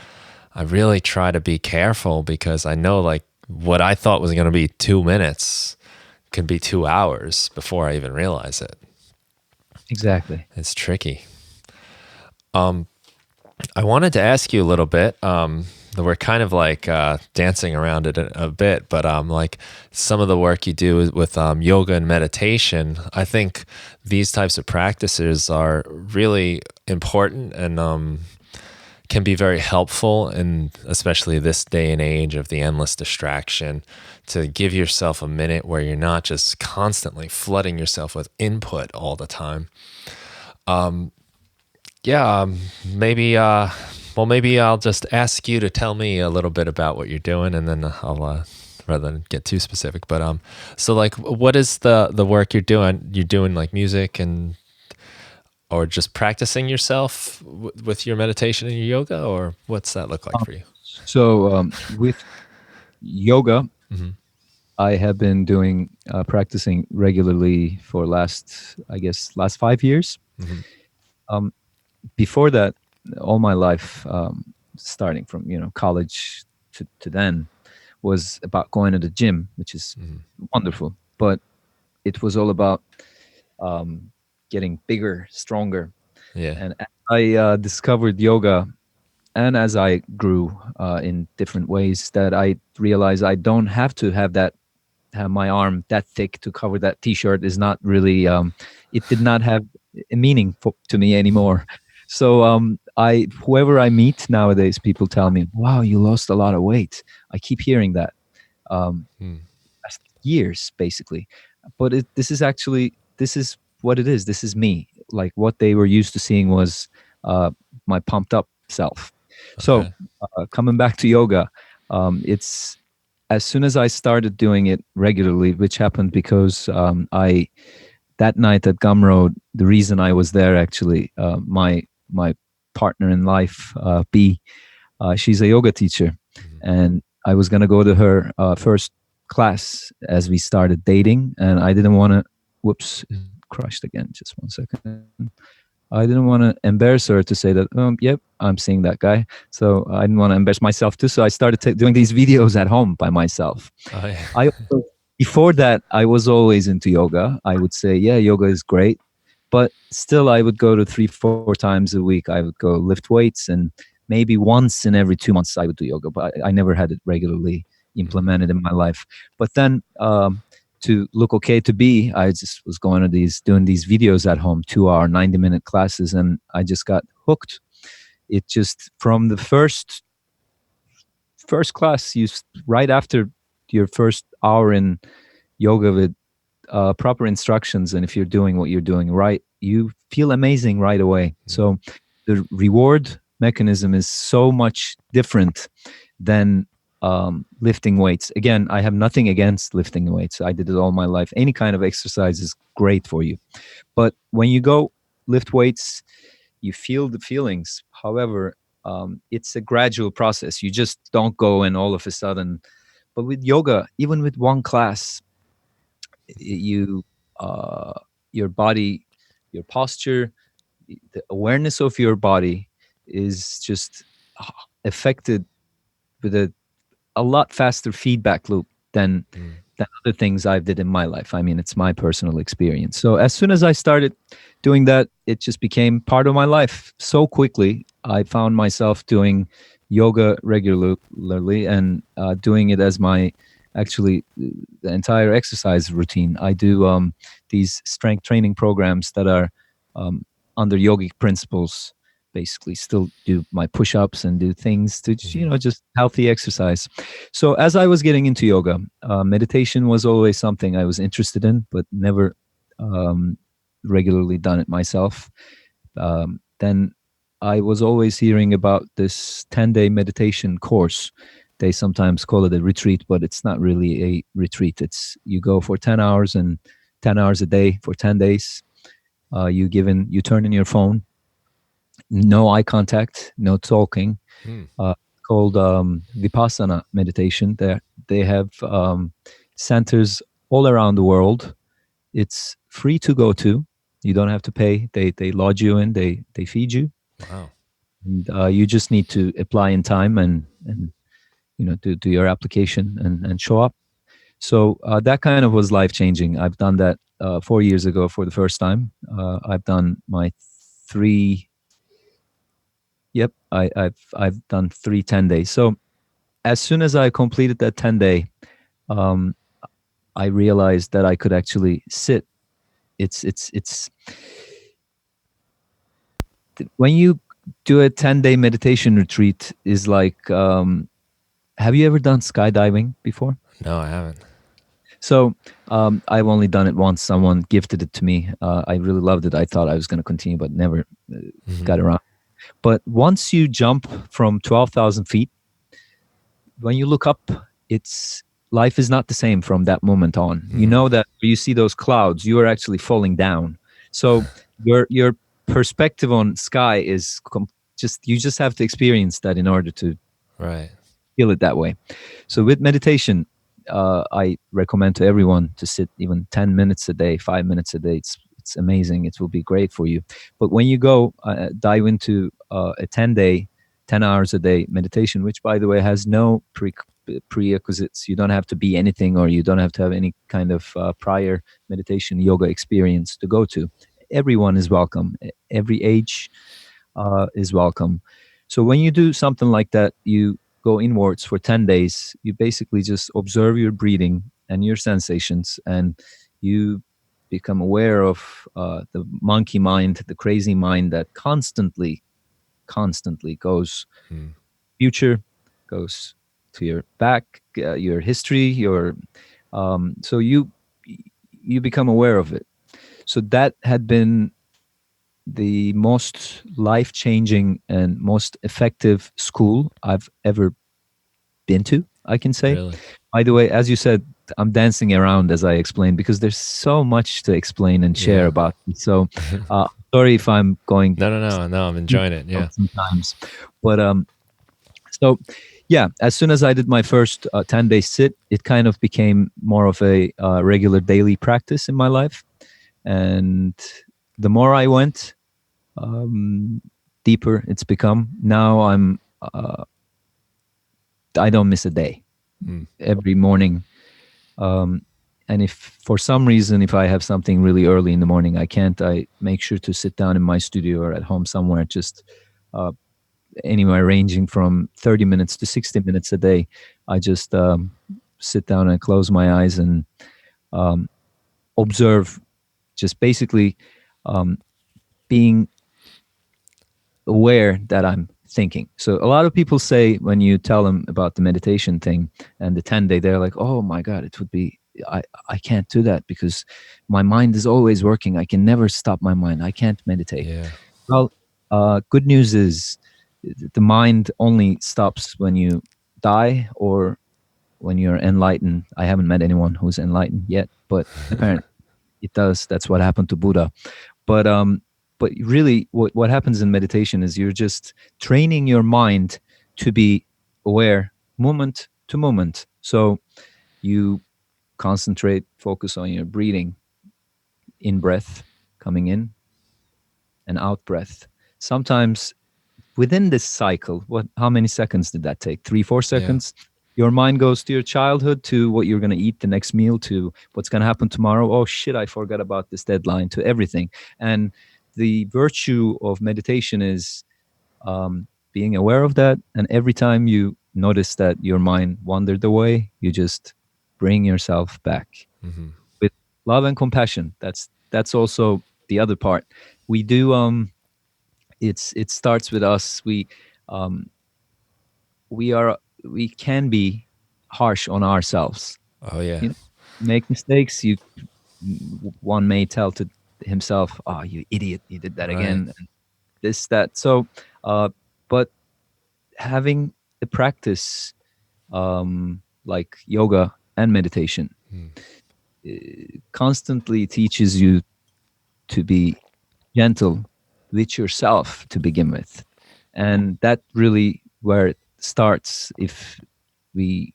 I really try to be careful because I know like what I thought was going to be 2 minutes could be 2 hours before I even realize it. Exactly. It's tricky. I wanted to ask you a little bit. We're kind of like dancing around it a bit, but like some of the work you do with yoga and meditation, I think these types of practices are really important and can be very helpful, in especially this day and age of the endless distraction, to give yourself a minute where you're not just constantly flooding yourself with input all the time. Yeah, maybe I'll just ask you to tell me a little bit about what you're doing, and then I'll rather than get too specific. But so like, what is the work you're doing? You're doing like music and or just practicing yourself with your meditation and your yoga, or what's that look like Um, for you? so with yoga, Hmm. I have been doing practicing regularly for last 5 years. Hmm. Um, Before that, all my life, starting from college to then, was about going to the gym, which is Hmm. wonderful. But it was all about getting bigger, stronger. Yeah. And as I discovered yoga, and as I grew in different ways, that I realized I don't have to have my arm that thick to cover that t-shirt is not really it did not have a meaning to me anymore. So I whoever I meet nowadays, people tell me, wow, you lost a lot of weight. I keep hearing that um, Mm. past years basically. But this is actually, this is what it is. This is me. Like what they were used to seeing was my pumped up self. So Okay. coming back to yoga, it's as soon as I started doing it regularly, which happened because I that night at Gumroad, the reason I was there actually, my partner in life, B, she's a yoga teacher, Mhm. and I was gonna go to her first class as we started dating, and I didn't want to. Whoops, it crushed again. Just 1 second. I didn't want to embarrass her to say that, yep, I'm seeing that guy. So I didn't want to embarrass myself too. So I started doing these videos at home by myself. Oh, yeah. I also, before that, I was always into yoga. I would say, yeah, yoga is great, but still, I would go to 3, 4 times a week. I would go lift weights, and maybe once in every 2 months I would do yoga, but I never had it regularly Mhm. implemented in my life. But then, to look okay to be, I just was going to doing these videos at home, 2 hour, 90-minute classes, and I just got hooked. It just from the first class, right after your first hour in yoga with proper instructions, and if you're doing what you're doing right, you feel amazing right away. Mm. So the reward mechanism is so much different than lifting weights. Again, I have nothing against lifting weights. I did it all my life. Any kind of exercise is great for you. But when you go lift weights, you feel the feelings. However, it's a gradual process. You just don't go and all of a sudden. But with yoga, even with one class, you uh, your body, your posture, the awareness of your body is just affected with a lot faster feedback loop Mm. than other things I've did in my life. I mean, it's my personal experience. So as soon as I started doing that, it just became part of my life so quickly. I found myself doing yoga regularly and doing it as my actually the entire exercise routine. I do these strength training programs that are um, under yogic principles. Basically, still do my push-ups and do things to Mhm. just healthy exercise. So as I was getting into yoga, meditation was always something I was interested in, but never um, regularly done it myself. Then I was always hearing about this 10-day meditation course. They sometimes call it a retreat, but it's not really a retreat. It's you go for 10 hours and 10 hours a day for 10 days. You turn in your phone, no eye contact, no talking, Mm. called Vipassana meditation. They have centers all around the world. It's free to go to. You don't have to pay. They lodge you in. They feed you, Wow. and you just need to apply in time and do your application and show up. So that kind of was life changing. I've done that 4 years ago for the first time. I've done my three. Yep, I've done 3 10 days. So as soon as I completed that 10-day, um, I realized that I could actually sit. It's when you do a 10-day meditation retreat is like, have you ever done skydiving before? No, I haven't. So I've only done it once. Someone gifted it to me. I really loved it. I thought I was going to continue, but never Mhm. got around. But once you jump from 12,000 feet, when you look up, it's life is not the same from that moment on. You Mhm. know that you see those clouds, you are actually falling down. So your perspective on sky is just you just have to experience that in order to Right. feel it that way. So with meditation, I recommend to everyone to sit even 10 minutes a day, 5 minutes a day. It's amazing. It will be great for you. But when you go dive into a 10-day, 10 hours a day meditation, which by the way has no prerequisites. You don't have to be anything, or you don't have to have any kind of prior meditation yoga experience to go to. everyone is welcome. Every age is welcome. So when you do something like that, you go inwards for 10 days. You basically just observe your breathing and your sensations, and you become aware of the monkey mind, the crazy mind that constantly goes Mm. future, goes to your back, your history, your so you become aware of it. So that had been the most life changing and most effective school I've ever been to, I can say. Really? By the way, as you said, I'm dancing around as I explain because there's so much to explain and share Yeah. about it. So, sorry if I'm going No, I'm enjoying it. Yeah. sometimes, but so yeah, as soon as I did my first 10-day sit, it kind of became more of a regular daily practice in my life, and the more I went, um, deeper it's become. Now I don't miss a day. Mm. Every morning, um, and if for some reason if I have something really early in the morning I can't, I make sure to sit down in my studio or at home somewhere, just uh, anywhere ranging from 30 minutes to 60 minutes a day. I just sit down and close my eyes and um, observe, just basically um, being aware that I'm thinking. So a lot of people say when you tell them about the meditation thing and the 10-day, they're like, "Oh my God, it would be I can't do that because my mind is always working. I can never stop my mind. I can't meditate." Yeah. Well, good news is the mind only stops when you die or when you're enlightened. I haven't met anyone who's enlightened yet, but apparently it does. That's what happened to Buddha. But really what happens in meditation is you're just training your mind to be aware moment to moment. So you concentrate, focus on your breathing, in breath, coming in, and out breath. Sometimes within this cycle, how many seconds did that take? 3 4 Yeah. seconds. Your mind goes to your childhood, to what you're going to eat the next meal, to what's going to happen tomorrow. Oh shit, I forgot about this deadline, to everything. And the virtue of meditation is being aware of that, and every time you notice that your mind wandered away, you just bring yourself back Hmm. with love and compassion. That's also the other part. We do it starts with us. Um, we can be harsh on ourselves. Oh yeah. You know, make mistakes. One may tell to himself, "Oh, you idiot! You did that Right. again." And this, that. So, but having a practice like yoga and meditation Mm. constantly teaches you to be gentle with yourself to begin with, and that really where it starts. If we,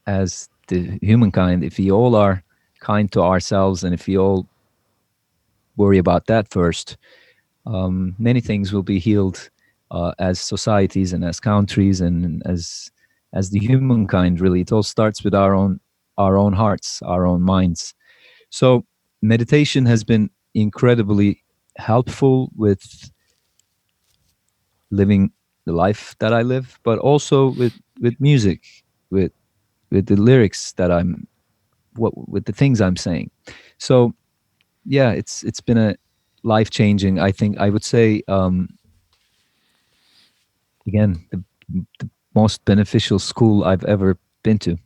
as the humankind, if we all are kind to ourselves and if we all worry about that first, many things will be healed as societies and as countries and as the humankind. Really, it all starts with our own hearts, our own minds. So meditation has been incredibly helpful with living the life that I live, but also with music, with with the lyrics that I'm what with the things I'm saying. So yeah, it's been a life changing. I think I would say again the most beneficial school I've ever been to.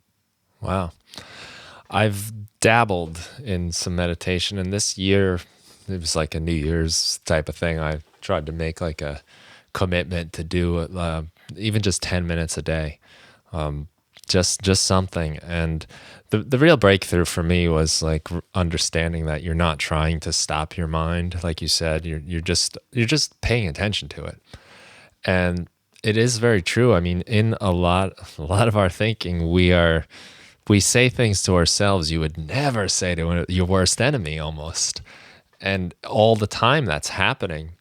Wow. I've dabbled in some meditation, and this year it was like a New Year's type of thing. I tried to make like a commitment to do even just 10 minutes a day, just something. And the real breakthrough for me was like understanding that you're not trying to stop your mind, like you said. You're just paying attention to it, and it is very true. I mean, in a lot of our thinking, we say things to ourselves you would never say to your worst enemy almost. And all the time that's happening.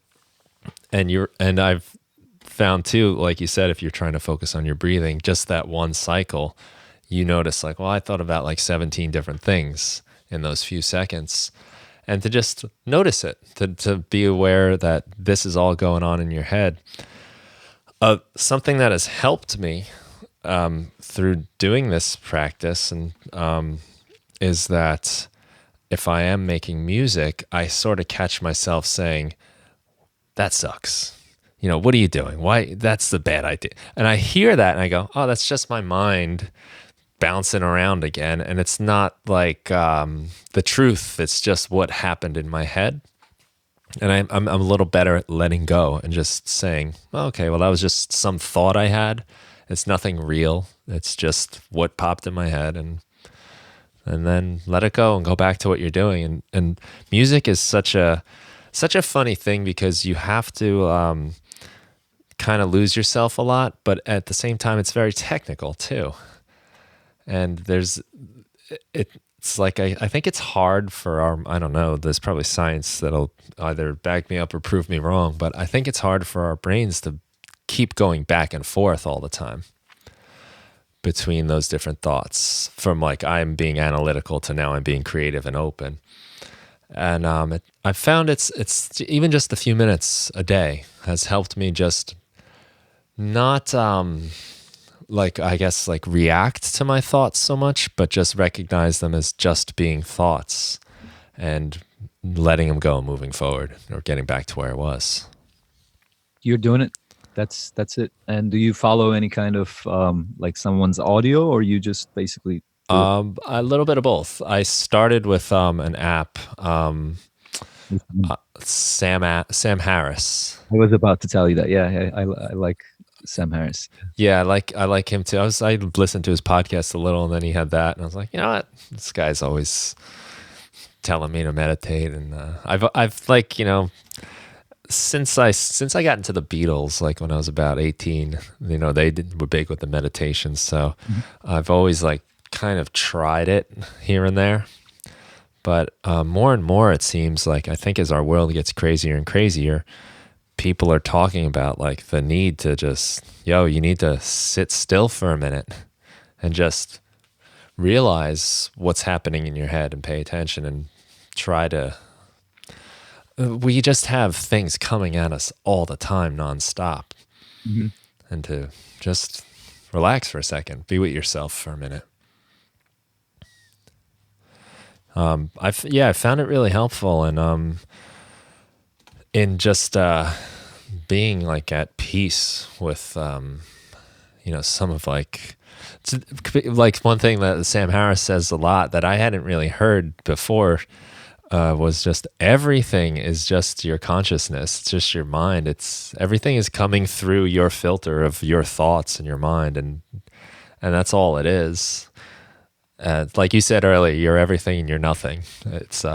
And I've found too, like you said, if you're trying to focus on your breathing, just that one cycle, you notice like, well, I thought about like 17 different things in those few seconds. and to just notice it, to be aware that this is all going on in your head. Something that has helped me through doing this practice and is that if I am making music, I sort of catch myself saying, that sucks. What are you doing? Why? That's the bad idea. And I hear that and I go, oh, that's just my mind bouncing around again. And it's not like the truth. It's just what happened in my head. And I'm a little better at letting go and just saying, oh, okay, well, that was just some thought I had. It's nothing real. It's just what popped in my head. And then let it go and go back to what you're doing. And music is such a funny thing because you have to kind of lose yourself a lot, but at the same time, it's very technical too. And it's like, I think it's hard for I don't know, there's probably science that'll either back me up or prove me wrong, but I think it's hard for our brains to keep going back and forth all the time between those different thoughts, from like I'm being analytical to now I'm being creative and open. And I found it's even just a few minutes a day has helped me just not like, I guess, like react to my thoughts so much, but just recognize them as just being thoughts and letting them go, moving forward, or getting back to where I was. You're doing it. That's it. And do you follow any kind of like someone's audio, or you just basically a little bit of both. I started with an app, Sam Harris. I was about to tell you that. Yeah, I like Sam Harris. Yeah, I like him too. I listened to his podcast a little, and then he had that, and I was like, you know what, this guy's always telling me to meditate, and I've like, since I got into the Beatles, like when I was about 18, they were big with the meditations, so I've always like kind of tried it here and there. But more and more, it seems like, I think as our world gets crazier and crazier, people are talking about like the need to just, you need to sit still for a minute and just realize what's happening in your head and pay attention and try to, we just have things coming at us all the time, nonstop. Mm-hmm. And to just relax for a second, be with yourself for a minute. I found it really helpful, and in just being like at peace with some of like one thing that Sam Harris says a lot that I hadn't really heard before was just everything is just your consciousness. It's just your mind. Everything is coming through your filter of your thoughts and your mind, and that's all it is. Like you said earlier, you're everything and you're nothing. It's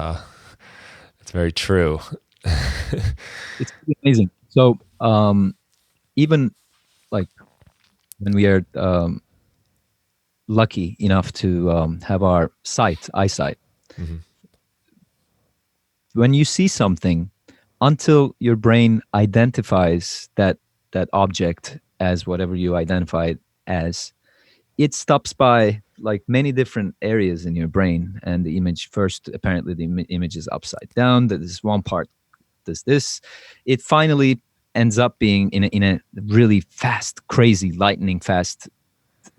very true. It's amazing. So even like when we are lucky enough to have our eyesight, mm-hmm. when you see something, until your brain identifies that object as whatever you identify it as, it stops by like many different areas in your brain, and the image first, apparently the image is upside down, that this one part does this. It finally ends up being in a really fast, crazy, lightning fast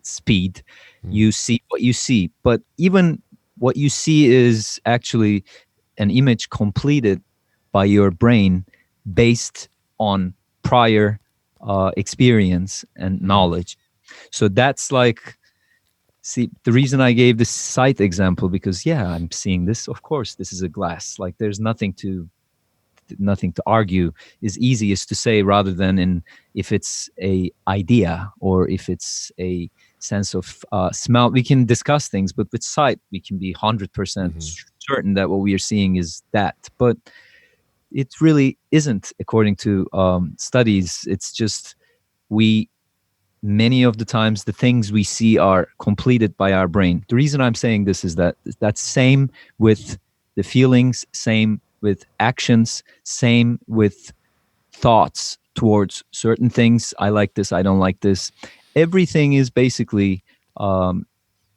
speed. You see what you see, but even what you see is actually an image completed by your brain based on prior experience and knowledge. So that's like, see, the reason I gave the sight example, because I'm seeing this, of course, this is a glass. Like there's nothing to argue, is easiest to say, rather than if it's a idea or if it's a sense of smell. We can discuss things, but with sight, we can be 100% certain that what we are seeing is that. But it really isn't, according to studies. It's just many of the times the things we see are completed by our brain. The reason I'm saying this is that that's same with the feelings, same with actions, same with thoughts towards certain things. I like this, I don't like this. Everything is basically,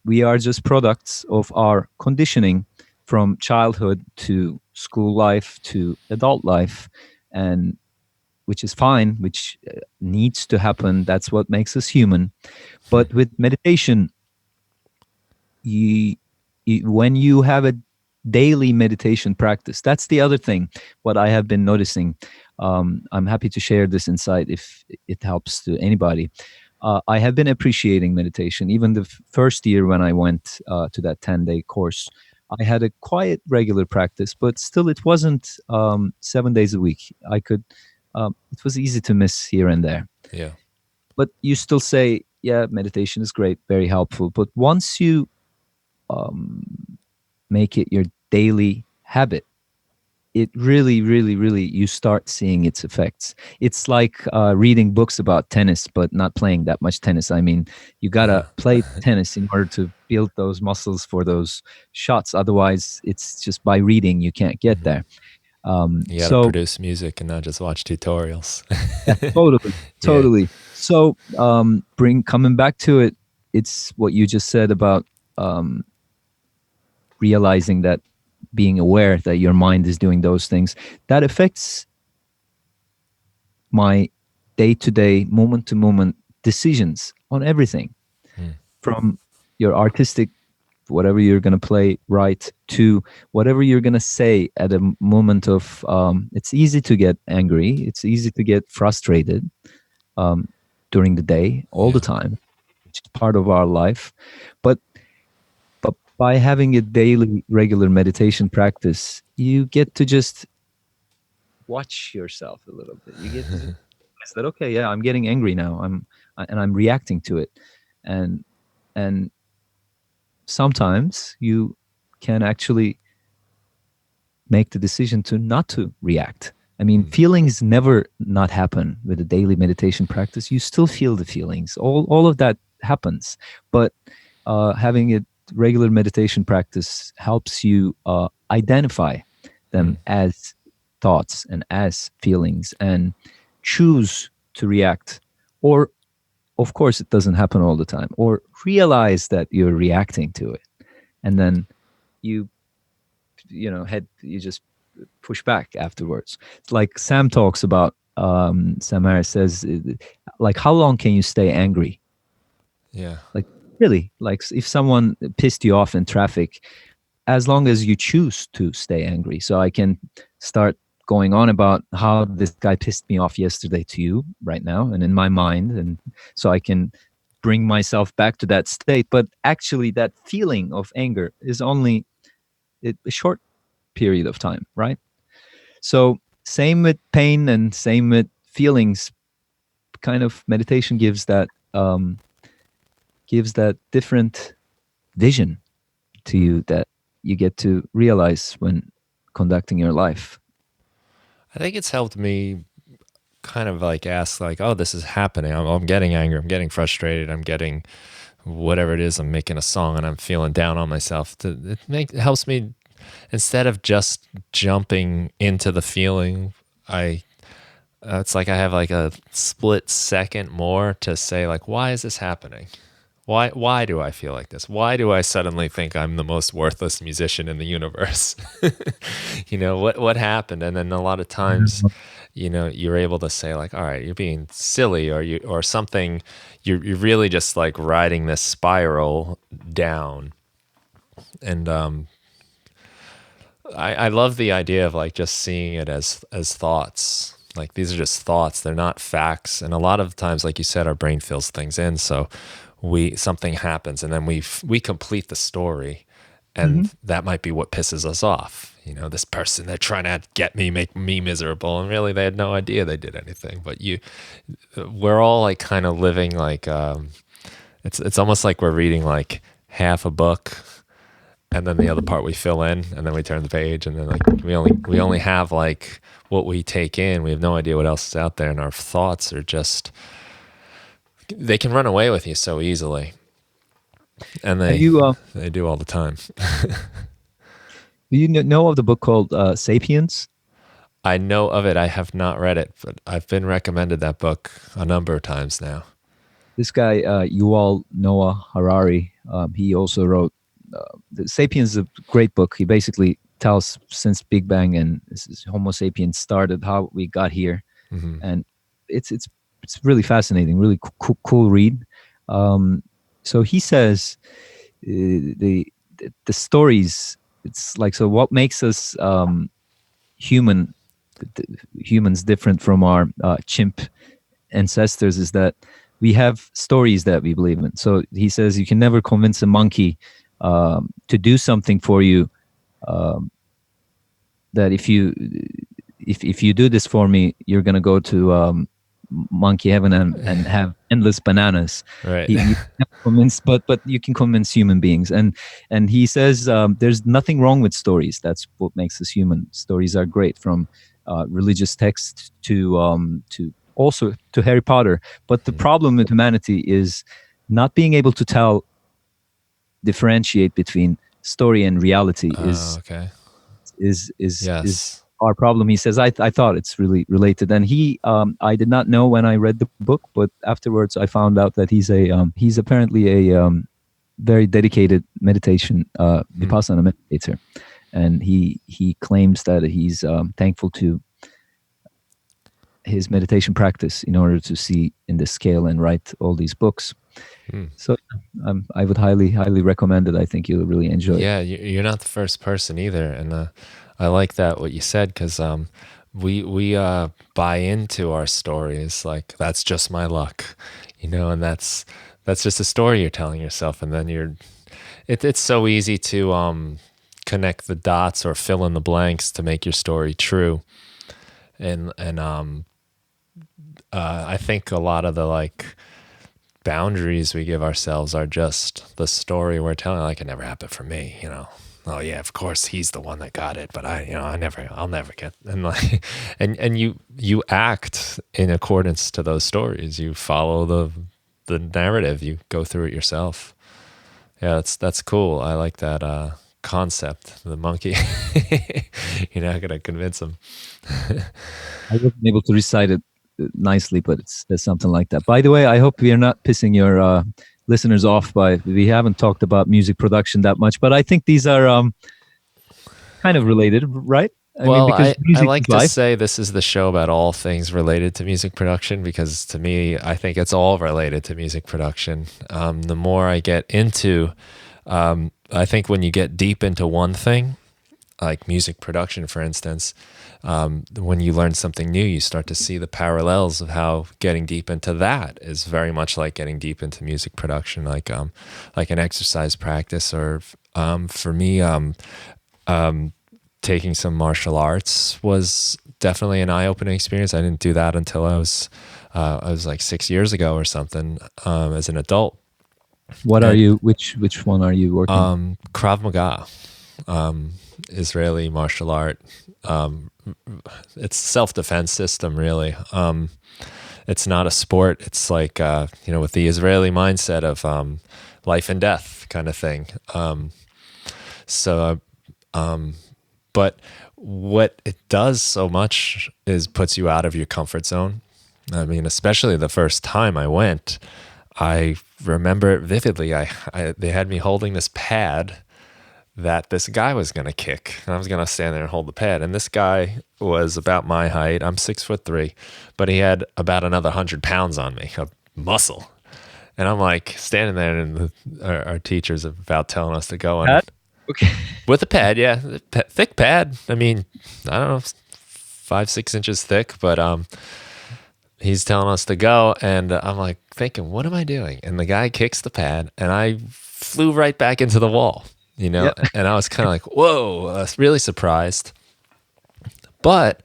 we are just products of our conditioning from childhood to school life to adult life, and which is fine, which needs to happen. That's what makes us human. But with meditation, you, when you have a daily meditation practice, that's the other thing. What I have been noticing, I'm happy to share this insight if it helps to anybody. I have been appreciating meditation. Even the first year when I went to that 10-day course, I had a quiet, regular practice, but still, it wasn't 7 days a week. I could. It was easy to miss here and there. Yeah. But you still say, yeah, meditation is great, very helpful. But once you make it your daily habit, it really, really, really, you start seeing its effects. It's like reading books about tennis, but not playing that much tennis. I mean, you gotta play tennis in order to build those muscles for those shots. Otherwise, it's just by reading, you can't get there. You got to So, produce music and not just watch tutorials. yeah, totally, Yeah. totally. So, coming back to it, it's what you just said about realizing that, being aware that your mind is doing those things, that affects my day-to-day, moment-to-moment decisions on everything, from your artistic, whatever you're going to play, right, to whatever you're going to say at a moment of, it's easy to get angry, it's easy to get frustrated during the day, all the time, which is part of our life. But by having a daily, regular meditation practice, you get to just watch yourself a little bit. You get to just realize that, okay, yeah, I'm getting angry now. I'm reacting to it, and and sometimes you can actually make the decision to not to react. I mean, feelings never not happen with a daily meditation practice. You still feel the feelings. All of that happens, but having a regular meditation practice helps you identify them as thoughts and as feelings, and choose to react. Or, of course, it doesn't happen all the time, or realize that you're reacting to it, and then you you just push back afterwards. It's like Sam talks about. Sam Harris says, like, how long can you stay angry? Yeah. Like, really, like, if someone pissed you off in traffic, as long as you choose to stay angry. So I can start going on about how this guy pissed me off yesterday to you right now and in my mind, and so I can bring myself back to that state. But actually, that feeling of anger is only a short period of time, right? So same with pain and same with feelings. Kind of meditation gives that different vision to you that you get to realize when conducting your life. I think it's helped me kind of like ask, like, oh, this is happening. I'm getting angry. I'm getting frustrated. I'm getting whatever it is. I'm making a song and I'm feeling down on myself. It helps me, instead of just jumping into the feeling, it's like I have like a split second more to say, like, why is this happening? Why do I feel like this? Why do I suddenly think I'm the most worthless musician in the universe? What happened? And then a lot of times, you're able to say, like, all right, you're being silly, or something. You're really just like riding this spiral down. And I love the idea of like just seeing it as thoughts. Like, these are just thoughts. They're not facts. And a lot of times, like you said, our brain fills things in. So something happens and then we complete the story, and that might be what pisses us off. This person, they're trying to make me miserable, and really they had no idea they did anything. But we're all like kind of living like, it's almost like we're reading like half a book, and then the other part we fill in, and then we turn the page, and then like we only have like what we take in. We have no idea what else is out there, and our thoughts are just, they can run away with you so easily, and they do all the time. Do you know of the book called Sapiens? I know of it. I have not read it, but I've been recommended that book a number of times now. This guy, Yuval Noah Harari, he also wrote the *Sapiens* is a great book. He basically tells since Big Bang and Homo sapiens started, how we got here, Hmm. and it's really fascinating, really cool read. So he says the stories. It's like, so what makes us human, humans different from our chimp ancestors is that we have stories that we believe in. So he says you can never convince a monkey to do something for you. Um, that if you do this for me, you're gonna go to monkey heaven and have endless bananas. Right. You can't convince, but you can convince human beings. And he says there's nothing wrong with stories. That's what makes us human. Stories are great, from religious texts to also to Harry Potter. But the problem with humanity is not being able to differentiate between story and reality Okay. is Yes. our problem. He says, I thought it's really related. And I did not know when I read the book, but afterwards I found out that he's apparently a very dedicated meditation vipassana meditator, and he claims that he's thankful to his meditation practice in order to see in this scale and write all these books. So I would highly recommend it. I think you'll really enjoy it. Yeah, you're not the first person either, and I like that what you said, because we buy into our stories like that's just my luck, and that's just a story you're telling yourself, and then it's so easy to connect the dots or fill in the blanks to make your story true, and I think a lot of the boundaries we give ourselves are just the story we're telling. Like, it never happened for me, Oh yeah, of course he's the one that got it, but I'll never get. And and you act in accordance to those stories. You follow the narrative. You go through it yourself. Yeah, that's cool. I like that concept. The monkey. You're not gonna convince him. I wasn't able to recite it nicely, but there's something like that. By the way, I hope we are not pissing your listeners off we haven't talked about music production that much, but I think these are kind of related, right? I mean, because I music like is to life. say this is the show about all things related to music production, because to me, I think it's all related to music production. The more I get into, I think when you get deep into one thing, like music production, for instance, when you learn something new, you start to see the parallels of how getting deep into that is very much like getting deep into music production, like an exercise practice, or for me, taking some martial arts was definitely an eye-opening experience. I didn't do that until I was like 6 years ago or something, as an adult. What are you? Which one are you working? Krav Maga, Israeli martial art. It's self-defense system, really. It's not a sport. It's like with the Israeli mindset of life and death kind of thing. But what it does so much is puts you out of your comfort zone. I mean, especially the first time I went, I remember it vividly. They had me holding this pad that this guy was going to kick, and I was going to stand there and hold the pad. And this guy was about my height. I'm 6'3", but he had about another 100 pounds on me of muscle. And I'm like standing there, and our teacher's about telling us to go. And Okay. with a pad, yeah, thick pad. I mean, I don't know, 5-6 inches thick, but he's telling us to go, and I'm like thinking, what am I doing? And the guy kicks the pad, and I flew right back into the wall, Yep. And I was kind of like, whoa, I was really surprised. But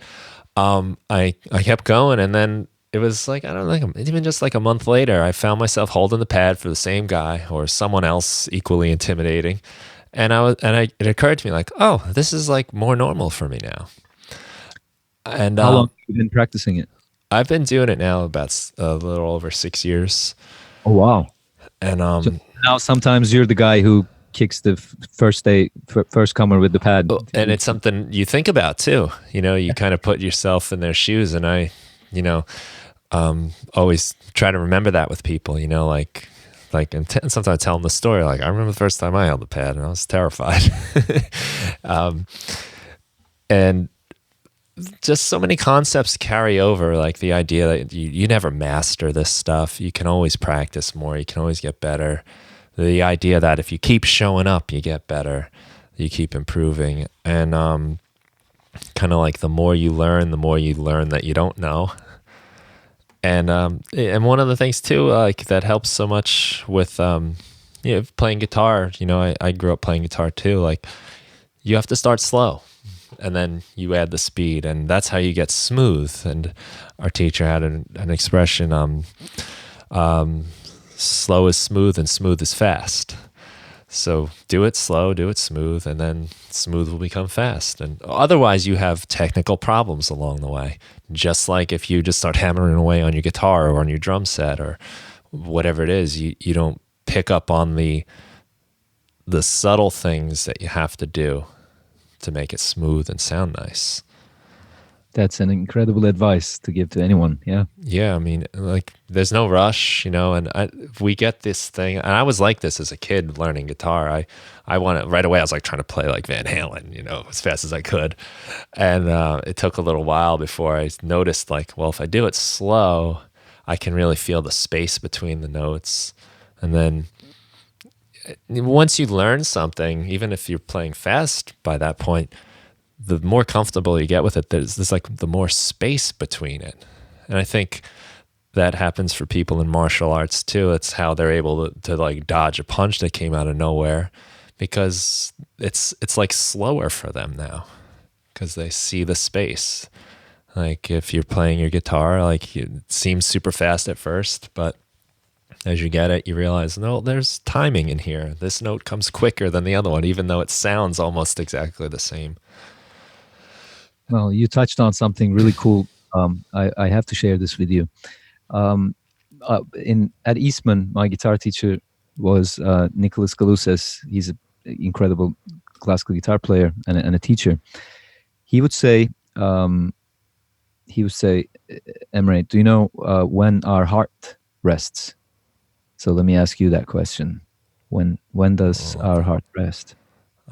I kept going, and then it was like, I don't know, even just like a month later, I found myself holding the pad for the same guy or someone else equally intimidating. And it occurred to me like, oh, this is like more normal for me now. And How long have you been practicing it? I've been doing it now about a little over 6 years. Oh wow! And So now sometimes you're the guy who kicks the first comer with the pad. and it's something you think about too. You kind of put yourself in their shoes, and I, always try to remember that with people. Like Like, and sometimes I tell them the story. Like, I remember the first time I held the pad, and I was terrified. um, and just so many concepts carry over, like the idea that you never master this stuff. You can always practice more. You can always get better. The idea that if you keep showing up, you get better. You keep improving. And kind of like the more you learn that you don't know. And one of the things too, like that helps so much with playing guitar. I grew up playing guitar too. Like, you have to start slow, and then you add the speed, and that's how you get smooth. And our teacher had an expression: slow is smooth, and smooth is fast. So do it slow, do it smooth, and then smooth will become fast. And otherwise, you have technical problems along the way. Just like if you just start hammering away on your guitar or on your drum set or whatever it is, you don't pick up on the subtle things that you have to do to make it smooth and sound nice. That's an incredible advice to give to anyone. Yeah. Yeah, I mean, like, there's no rush, and we get this thing. And I was like this as a kid learning guitar. I wanted right away. I was like trying to play like Van Halen, as fast as I could. And it took a little while before I noticed, like, well, if I do it slow, I can really feel the space between the notes. And then once you learn something, even if you're playing fast by that point, the more comfortable you get with it, there's like the more space between it. And I think that happens for people in martial arts too. It's how they're able to like dodge a punch that came out of nowhere, because it's like slower for them now because they see the space. Like, if you're playing your guitar, like, it seems super fast at first, but as you get it, you realize, no, there's timing in here. This note comes quicker than the other one, even though it sounds almost exactly the same. Well, you touched on something really cool. I have to share this with you. At Eastman, my guitar teacher was Nicholas Galuses. He's an incredible classical guitar player and a teacher. He would say, Emre, do you know when our heart rests? So let me ask you that question. When does our heart rest?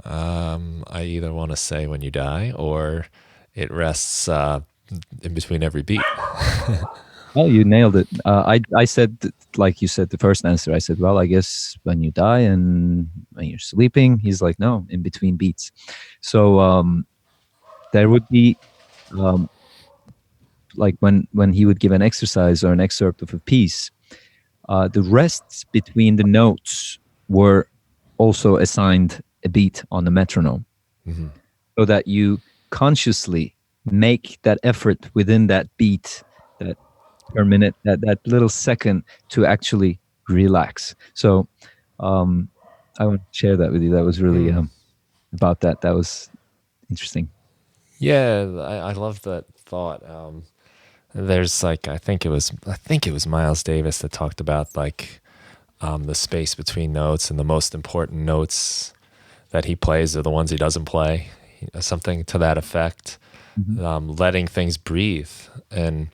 I either want to say when you die, or it rests in between every beat. Well, you nailed it. I said, like you said, the first answer. I said, well, I guess when you die and when you're sleeping. He's like, no, in between beats. So there would be, like when he would give an exercise or an excerpt of a piece, the rests between the notes were also assigned a beat on the metronome, so that you consciously make that effort within that beat, that per minute, that little second, to actually relax. So I want to share that with you. That was really about that. That was interesting. Yeah, I love that thought. There's like, I think it was Miles Davis that talked about like the space between notes, and the most important notes that he plays are the ones he doesn't play, something to that effect. Letting things breathe. And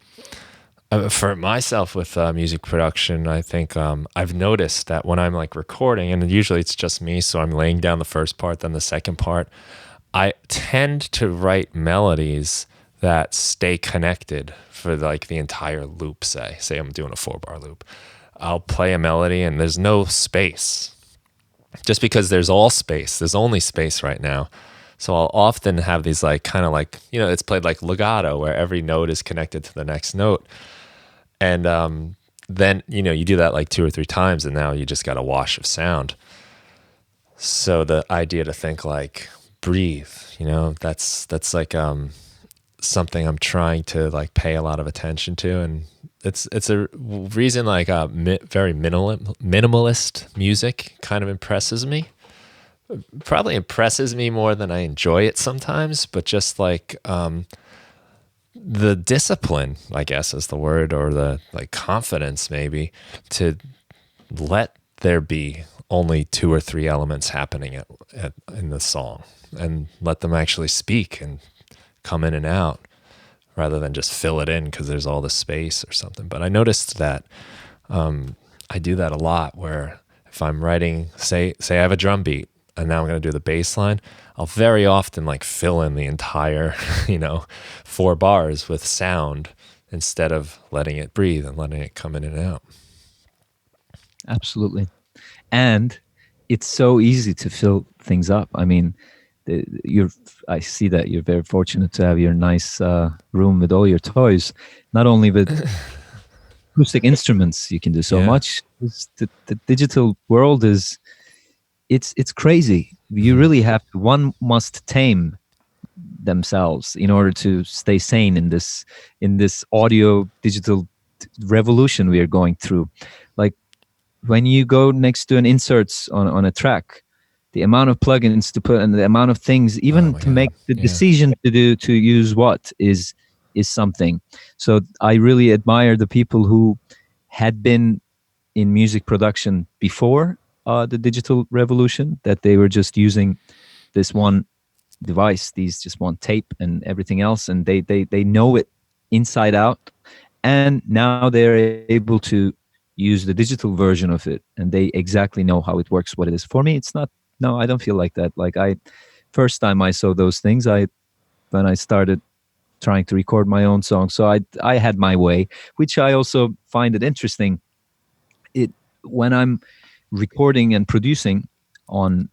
for myself with music production, I think I've noticed that when I'm like recording, and usually it's just me, so I'm laying down the first part, then the second part, I tend to write melodies that stay connected for like the entire loop. Say I'm doing a 4-bar loop. I'll play a melody and there's no space, just because there's only space right now. So I'll often have these like kind of like, it's played like legato, where every note is connected to the next note. And then, you do that like 2 or 3 times, and now you just got a wash of sound. So the idea to think like, breathe, that's like something I'm trying to like pay a lot of attention to. And it's a reason like very minimalist music kind of impresses me. Probably impresses me more than I enjoy it sometimes, but just like the discipline, I guess is the word, or the like confidence maybe, to let there be only 2 or 3 elements happening in the song, and let them actually speak and come in and out, rather than just fill it in because there's all this space or something. But I noticed that I do that a lot where if I'm writing, say I have a drum beat and now I'm going to do the bass line, I'll very often like fill in the entire, 4 bars with sound instead of letting it breathe and letting it come in and out. Absolutely. And it's so easy to fill things up. I mean, you're I see that you're very fortunate to have your nice room with all your toys. Not only with acoustic instruments, you can do so Yeah. much. The digital world is it's crazy. You Mhm. really have to, one must tame themselves in order to stay sane in this audio digital revolution we are going through. Like when you go next to an inserts on a track, the amount of plugins to put and the amount of things, Oh even my to make God. the Yeah. decision to use what is something. So I really admire the people who had been in music production before the digital revolution, that they were just using this one device, these just one tape and everything else, and they know it inside out, and now they're able to use the digital version of it, and they exactly know how it works, what it is. For me, it's not. No, I don't feel like that. Like I, first time I saw those things, I when I started trying to record my own song, so I had my way, which I also find it interesting. It when I'm recording and producing on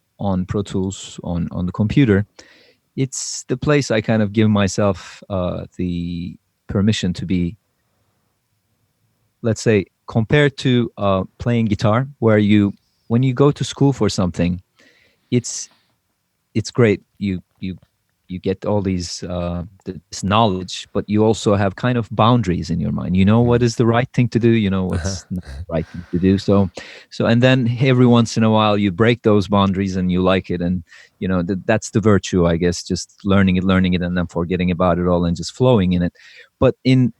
Pro Tools on the computer, it's the place I kind of give myself the permission to be, let's say, compared to playing guitar, where you when you go to school for something, it's it's great. You get all these this knowledge, but you also have kind of boundaries in your mind. You know what Mm. is the right thing to do. You know what's not the right thing to do. So and then every once in a while you break those boundaries and you like it, and that's the virtue, I guess. Just learning it, and then forgetting about it all and just flowing in it. But in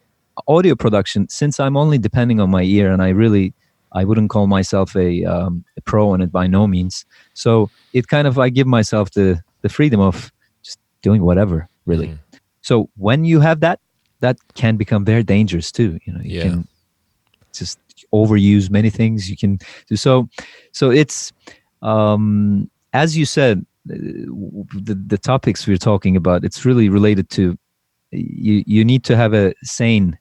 audio production, since I'm only depending on my ear, and I wouldn't call myself a pro on it by no means. So it kind of, I give myself the freedom of just doing whatever, really. Mhm. So when you have that, that can become very dangerous too. You Yeah. can just overuse many things. You can do so. So it's as you said, the topics we're talking about. It's really related to you need to have a sane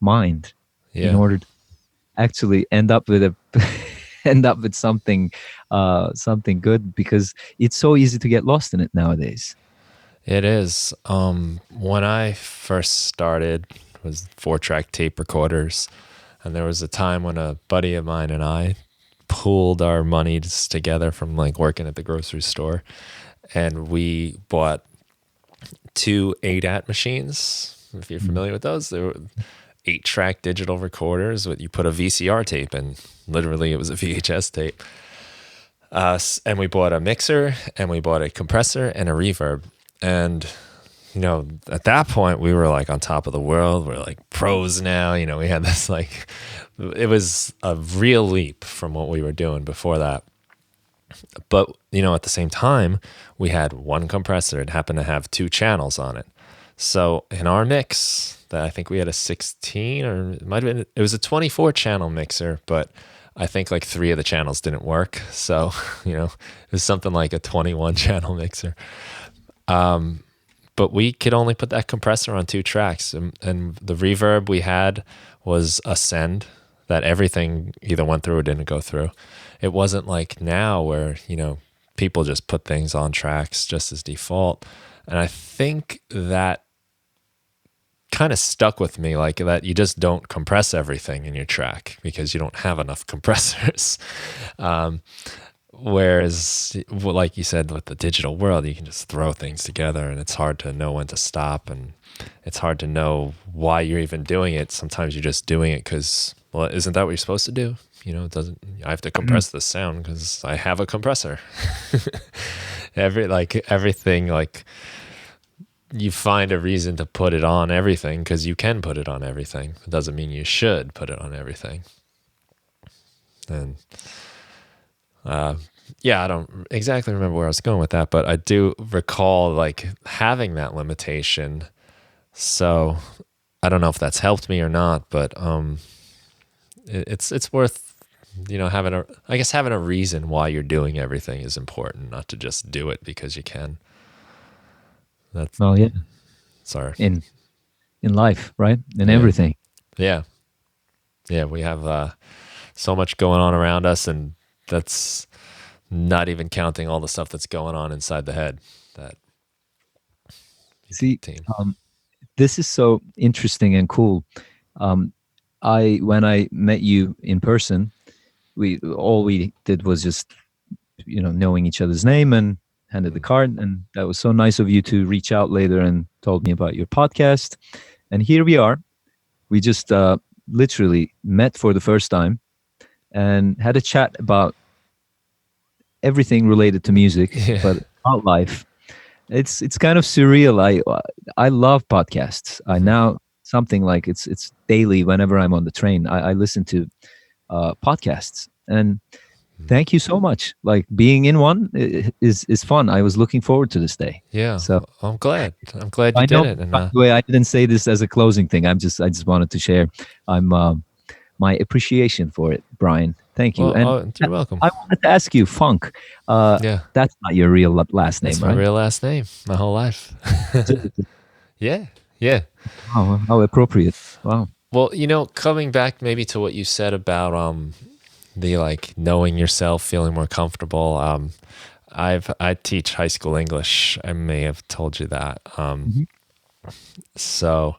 mind in Yeah. order to actually end up with a end up with something good, because it's so easy to get lost in it nowadays. It is. When I first started, it was 4-track tape recorders, and there was a time when a buddy of mine and I pooled our monies together from like working at the grocery store, and we bought 2 8-at machines. If you're Mm. familiar with those, they were 8-track digital recorders. With you put a VCR tape in. Literally, it was a VHS tape. And we bought a mixer, and we bought a compressor and a reverb. And at that point, we were like on top of the world. We're like pros now. We had this like, it was a real leap from what we were doing before that. But, at the same time, we had one compressor. It happened to have 2 channels on it. So in our mix, that I think we had a 16, or it might have been, it was a 24 channel mixer, but I think like 3 of the channels didn't work. So, it was something like a 21 channel mixer. But we could only put that compressor on 2 tracks. And the reverb we had was a send that everything either went through or didn't go through. It wasn't like now where, people just put things on tracks just as default. And I think that kind of stuck with me, like that you just don't compress everything in your track because you don't have enough compressors. Whereas, like you said, with the digital world, you can just throw things together and it's hard to know when to stop, and it's hard to know why you're even doing it. Sometimes you're just doing it because, well, isn't that what you're supposed to do? It doesn't, I have to compress this sound because I have a compressor. Everything, like you find a reason to put it on everything because you can put it on everything. It doesn't mean you should put it on everything. And yeah, I don't exactly remember where I was going with that, but I do recall like having that limitation. So I don't know if that's helped me or not, but it's worth, having having a reason why you're doing everything is important, not to just do it because you can. That's Well, yeah, sorry. in life, right? In Yeah. everything. Yeah. Yeah. We have so much going on around us, and that's not even counting all the stuff that's going on inside the head that See, team. this is so interesting and cool. Um, when I met you in person, we did was just knowing each other's name and handed the Mm. card, and that was so nice of you to reach out later and told me about your podcast. And here we are. We just literally met for the first time and had a chat about everything related to music, Yeah. but about life. It's kind of surreal. I love podcasts. I Mhm. now something like it's daily. Whenever I'm on the train, I listen to podcasts. And thank you so much. Like being in one is fun. I was looking forward to this day. Yeah. So I'm glad. I'm glad you I did know. it. And By the way, I didn't say this as a closing thing. I just wanted to share. I'm my appreciation for it, Brian. Thank you. well, And oh, you're welcome. I wanted to ask you, Funk. Yeah. That's not your real last That's name, my right? real last name, my whole life. Yeah. Yeah. Oh, how appropriate. Wow. Well, coming back maybe to what you said about the like knowing yourself, feeling more comfortable. I teach high school English. I may have told you that. Mhm. So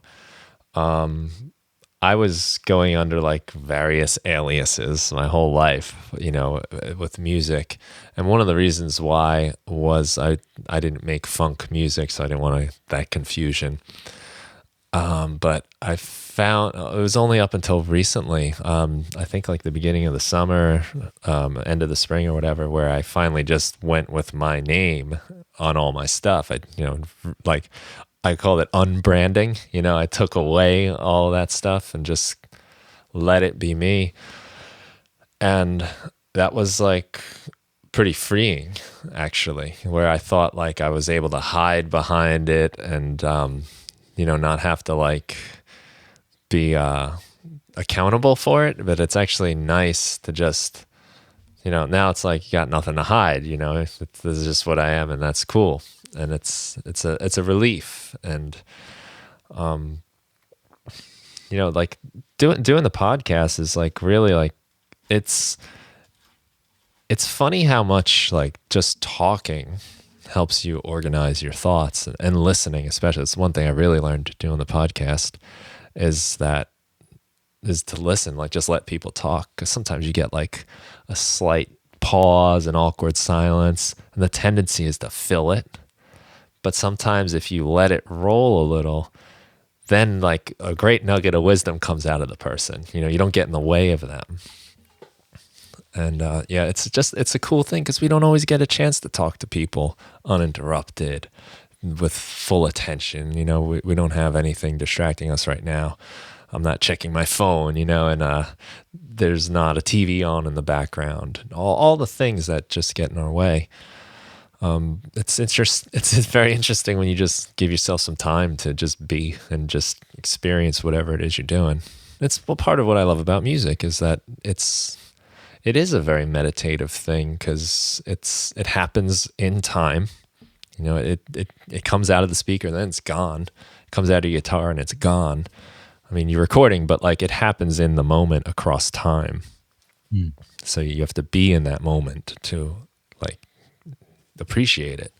I was going under like various aliases my whole life, with music. And one of the reasons why was I didn't make funk music, so I didn't want that confusion. But I found it was only up until recently, I think like the beginning of the summer, end of the spring or whatever, where I finally just went with my name on all my stuff. Like I called it unbranding. I took away all that stuff and just let it be me. And that was like pretty freeing, actually, where I thought like I was able to hide behind it and, not have to like be accountable for it. But it's actually nice to just, now it's like you got nothing to hide. This is just what I am, and that's cool. And it's a relief. And like doing the podcast is like really like it's it's funny how much like just talking helps you organize your thoughts, and listening especially. It's one thing I really learned doing the podcast is to listen, like just let people talk, because sometimes you get like a slight pause and awkward silence, and the tendency is to fill it. But sometimes if you let it roll a little, then like a great nugget of wisdom comes out of the person. You don't get in the way of them. And yeah, it's a cool thing because we don't always get a chance to talk to people uninterrupted with full attention. We don't have anything distracting us right now. I'm not checking my phone, and there's not a TV on in the background. All the things that just get in our way. It's very interesting when you just give yourself some time to just be and just experience whatever it is you're doing. Part of what I love about music is that it is a very meditative thing because it happens in time. It comes out of the speaker, then it's gone. It comes out of your guitar and it's gone. I mean, you're recording, but like it happens in the moment across time. Mm. So you have to be in that moment to like appreciate it.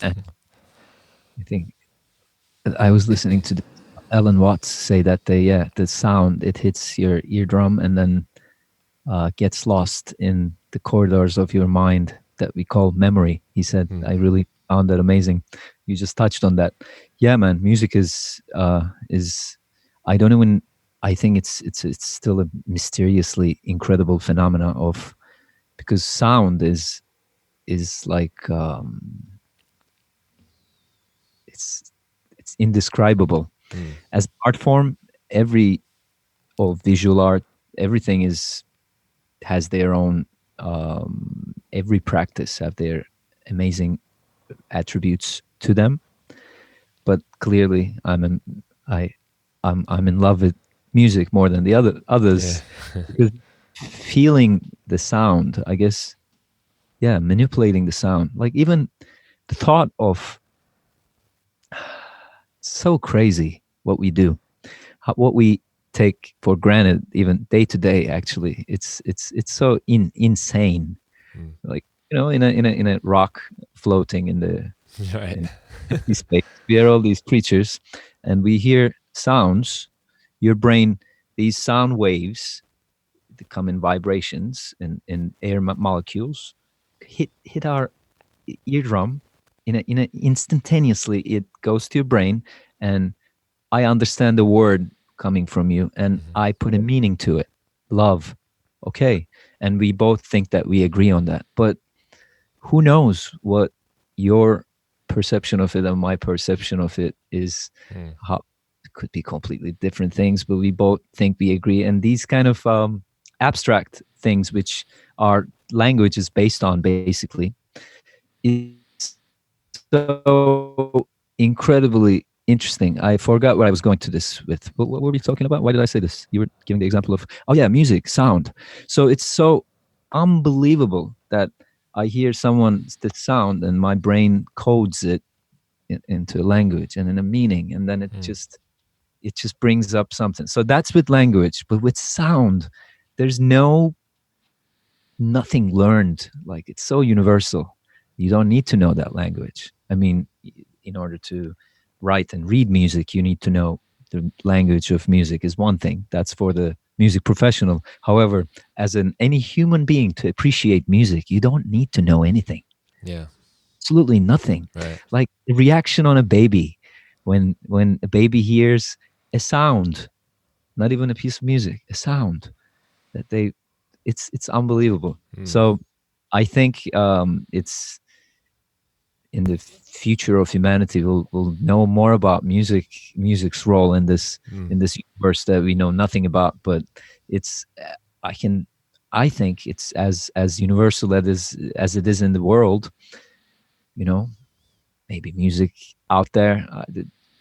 And I think I was listening to Alan Watts say that the sound, it hits your eardrum and then gets lost in the corridors of your mind that we call memory. He said, Hmm. I really found that amazing. You just touched on that. Yeah, man, music is I don't even, I think it's still a mysteriously incredible phenomena of, because sound is like it's indescribable Hmm. as art form. Every of visual art, everything has their own, every practice have their amazing attributes to them. But clearly I'm in love with music more than the Yeah. others because feeling the sound, I guess, yeah, manipulating the sound. Like even the thought of so crazy what we do, what we take for granted, even day to day. Actually, it's so insane. Mm. Like in a rock floating in the Right. in empty space, we are all these creatures, and we hear sounds. Your brain, these sound waves that come in vibrations in air molecules, hit our eardrum in a instantaneously. It goes to your brain, and I understand the word coming from you, and Mhm. I put a meaning to it. Love. Okay. And we both think that we agree on that. But who knows what your perception of it and my perception of it is. Mm. How it could be completely different things, but we both think we agree. And these kind of abstract things, which our language is based on, basically, is so incredibly interesting. I forgot where I was going to this with. What were we talking about? Why did I say this? You were giving the example of, oh yeah, music, sound. So it's so unbelievable that I hear someone's the sound and my brain codes it into a language and in a meaning, and then Mm. it just brings up something. So that's with language, but with sound, there's nothing learned. Like it's so universal. You don't need to know that language. I mean, in order to write and read music, you need to know the language of music is one thing. That's for the music professional. However, as any human being to appreciate music, you don't need to know anything. Yeah. Absolutely nothing. Right. Like the reaction on a baby when a baby hears a sound, not even a piece of music, a sound that they it's unbelievable. Mm. So I think it's in the future of humanity we'll know more about music's role Mm. in this universe that we know nothing about. But it's I can I think it's as universal as it is in the world. You know, maybe music out there.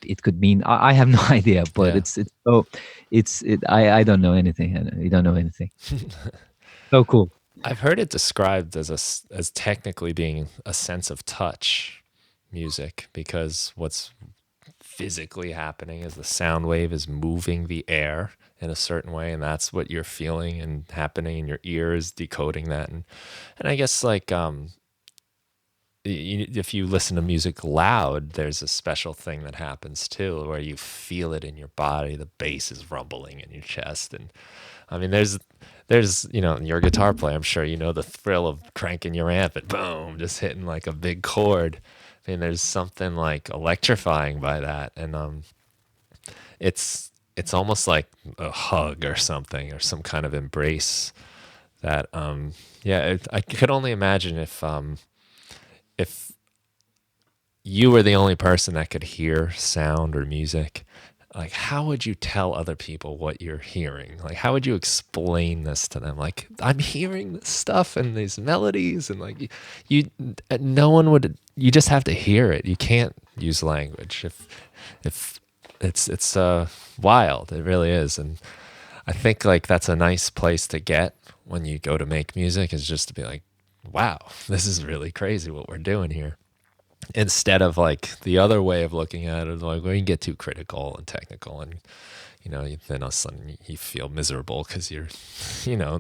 It could mean I have no idea, but Yeah. it's so I don't know anything. You don't know anything. So cool. I've heard it described as as technically being a sense of touch music, because what's physically happening is the sound wave is moving the air in a certain way, and that's what you're feeling and happening in your ears, decoding that. And I guess like if you listen to music loud, there's a special thing that happens too, where you feel it in your body. The bass is rumbling in your chest, and I mean, there's you're a guitar player. I'm sure you know the thrill of cranking your amp and boom, just hitting like a big chord. I mean, there's something like electrifying by that, and it's almost like a hug or something, or some kind of embrace that yeah. I could only imagine if you were the only person that could hear sound or music, like how would you tell other people what you're hearing? Like how would you explain this to them? Like I'm hearing this stuff and these melodies, and like no one would. You just have to hear it. You can't use language. If it's wild. It really is. And I think like that's a nice place to get when you go to make music, is just to be like, wow, this is really crazy what we're doing here, instead of like the other way of looking at it, like when you get too critical and technical, and then all of a sudden you feel miserable because you're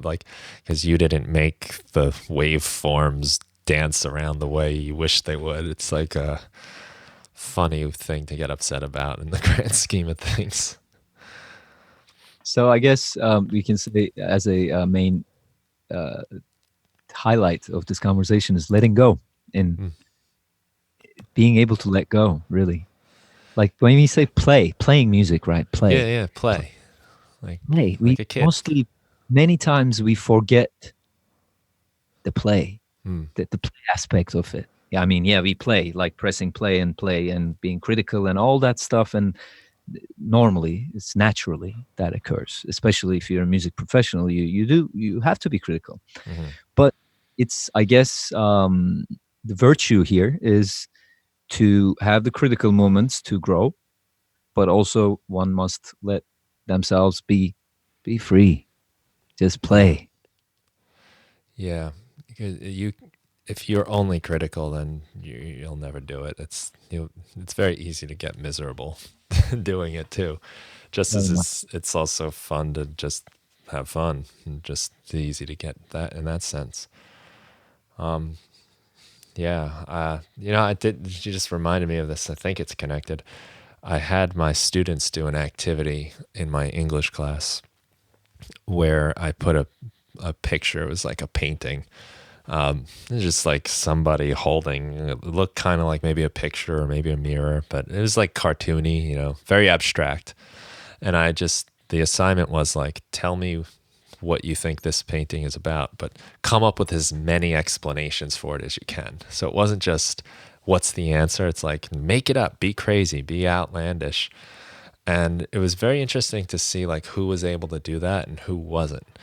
like because you didn't make the waveforms dance around the way you wish they would. It's like a funny thing to get upset about in the grand scheme of things. So I guess we can say as a main uh, highlight of this conversation is letting go and Mm. being able to let go. Really, like when we say playing music, right? Yeah, yeah, play like Play. like We a kid. mostly many times we forget the play, Mm. the play aspect of it. Yeah, I mean, yeah, we play like pressing play and being critical and all that stuff. And normally, it's naturally that occurs, especially if you're a music professional. You have to be critical. Hmm. But it's, I guess, the virtue here is to have the critical moments to grow, but also one must let themselves. Be free. Just Yeah. play. Yeah. You if you're only critical, then you'll never do it. It's very easy to get miserable doing it too. Just Very as much. it's also fun to just have fun and just easy to get that in that sense. Um, yeah, I did. You just reminded me of this. I think it's connected. I had my students do an activity in my English class where I put a picture. It was like a painting. It was just like somebody holding. It looked kind of like maybe a picture or maybe a mirror, but it was like cartoony. Very abstract. And the assignment was like, tell me what you think this painting is about, but come up with as many explanations for it as you can. So it wasn't just what's the answer. It's like, make it up, be crazy, be outlandish. And it was very interesting to see like who was able to do that and who wasn't.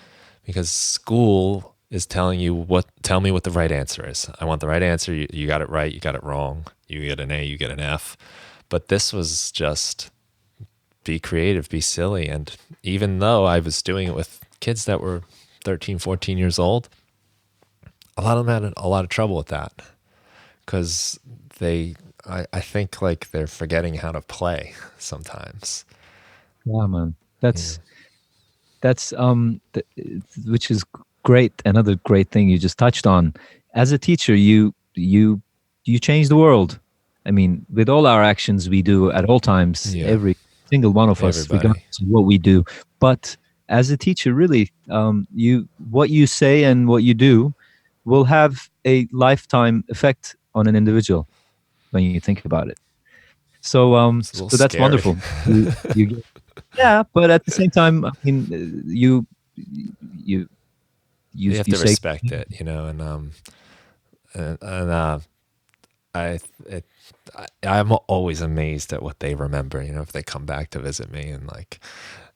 Because school is telling you tell me what the right answer is. I want the right answer. You got it right, you got it wrong. You get an A, you get an F. But this was just be creative, be silly. And even though I was doing it with kids that were 13, 14 years old, a lot of them had a lot of trouble with that because I think like they're forgetting how to play sometimes. Yeah, man. Yeah. That's which is great. Another great thing you just touched on. As a teacher, you change the world. I mean, with all our actions we do at all times, Yeah. every single one of us, Everybody. regardless of what we do. But as a teacher, really, you what you say and what you do will have a lifetime effect on an individual when you think about it. So, It's a little so that's scary. wonderful. You yeah, but at the same time, I mean, you You have you to say respect it, and I it I'm always amazed at what they remember. If they come back to visit me and like,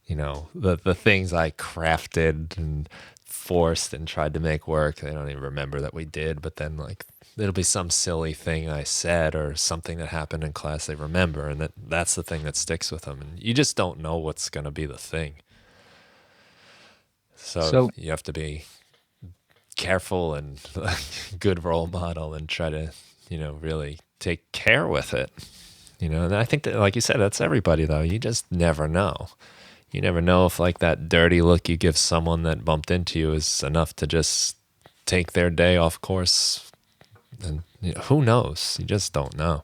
the things I crafted and forced and tried to make work, they don't even remember that we did. But then like it'll be some silly thing I said or something that happened in class they remember, and that's the thing that sticks with them. And you just don't know what's gonna be the thing. So so. you have to be careful and good role model and try to, really take care with it. And I think that, like you said, that's everybody though. You just never know. You never know if like that dirty look you give someone that bumped into you is enough to just take their day off course. And who knows? You just don't know.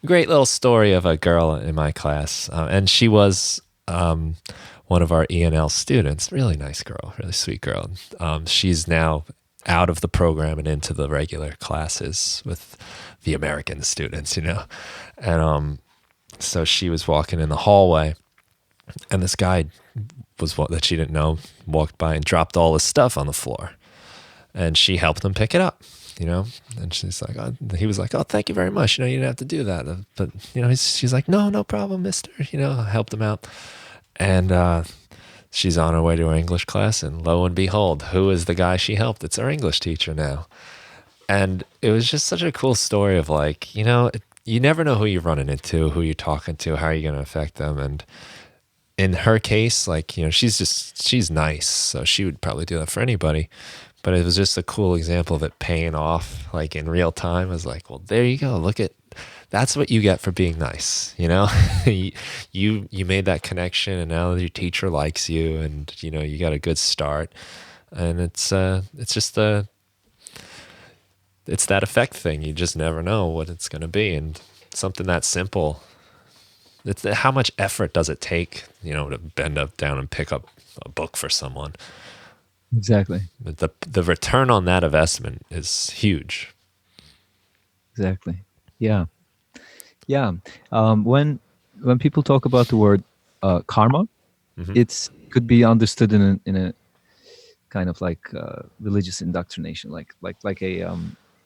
Great little story of a girl in my class, and she was one of our ENL students. Really nice girl, really sweet girl. She's now out of the program and into the regular classes with the American students. And so she was walking in the hallway, and this guy that she didn't know walked by and dropped all his stuff on the floor, and she helped him pick it up. And she's like, he was like, oh, thank you very much. You didn't have to do that. But, she's like, no problem, mister. I helped him out. And she's on her way to her English class. And lo and behold, who is the guy she helped? It's our English teacher now. And it was just such a cool story of like, you never know who you're running into, who you're talking to, how are you going to affect them. And in her case, like, she's nice. So she would probably do that for anybody. But it was just a cool example of it paying off, like in real time. I was like, well, there you go. That's what you get for being nice. You made that connection, and now your teacher likes you, and you got a good start. And it's that effect thing. You just never know what it's going to be, and something that simple. It's how much effort does it take, to bend up down and pick up a book for someone. Exactly. The return on that investment is huge. Exactly. Yeah. Yeah. When people talk about the word karma, it's could be understood in a kind of like religious indoctrination, like a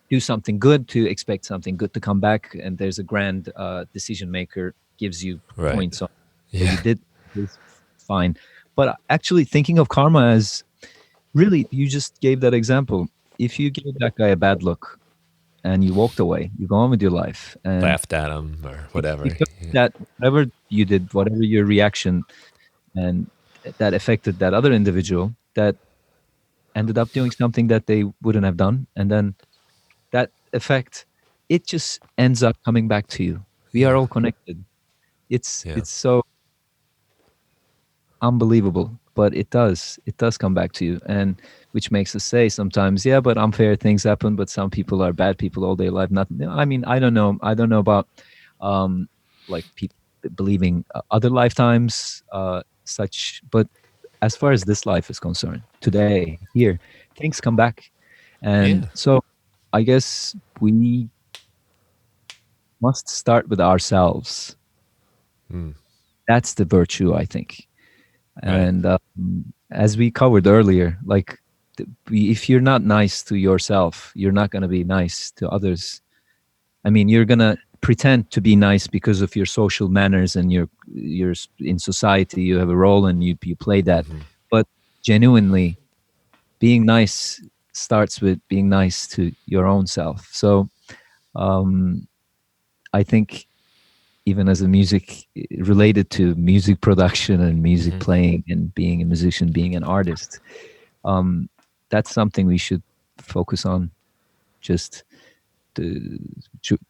do something good to expect something good to come back, and there's a grand decision maker gives you Right. points on what Yeah. you did is fine. But actually thinking of karma as really, you just gave that example. If you gave that guy a bad look and you walked away, you go on with your life, and Laughed at him or whatever. because Yeah. that whatever you did, whatever your reaction, and that affected that other individual that ended up doing something that they wouldn't have done, and then that effect, it just ends up coming back to you. We are Yeah. all connected. Yeah. It's so unbelievable, but it does come back to you, and which makes us say sometimes, yeah, but unfair things happen, but some people are bad people all their life. Not, I mean, I don't know about um like people believing other lifetimes, such, but as far as this life is concerned, today, here, things come back. And Yeah. so I guess we must start with ourselves. Mm. That's the virtue, I think. Right. And as we covered earlier, like, if you're not nice to yourself, you're not going to be nice to others. I mean, you're going to pretend to be nice because of your social manners, and you're in society, you have a role, and you play that. Hmm. But genuinely, being nice starts with being nice to your own self. So um, I think, even as a music, related to music production and music Hmm. playing and being a musician, being an artist, um, that's something we should focus on. Just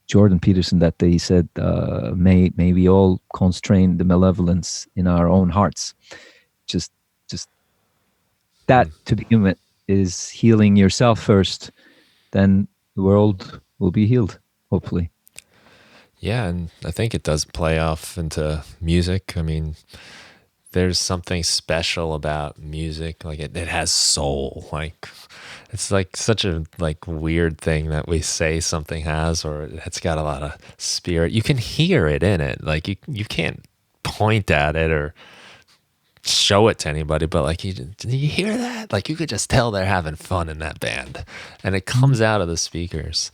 Jordan Peterson, that day, he said, may we all constrain the malevolence in our own hearts. Just just that, Mm. to begin with, is healing yourself first, then the world will be healed, hopefully. Yeah, and I think it does play off into music. I mean, there's something special about music. Like it has soul. Like it's like such a like weird thing that we say something has, or it's got a lot of spirit. You can hear it in it. Like you can't point at it or show it to anybody, but like do you hear that? Like you could just tell they're having fun in that band, and it Mm. comes out of the speakers.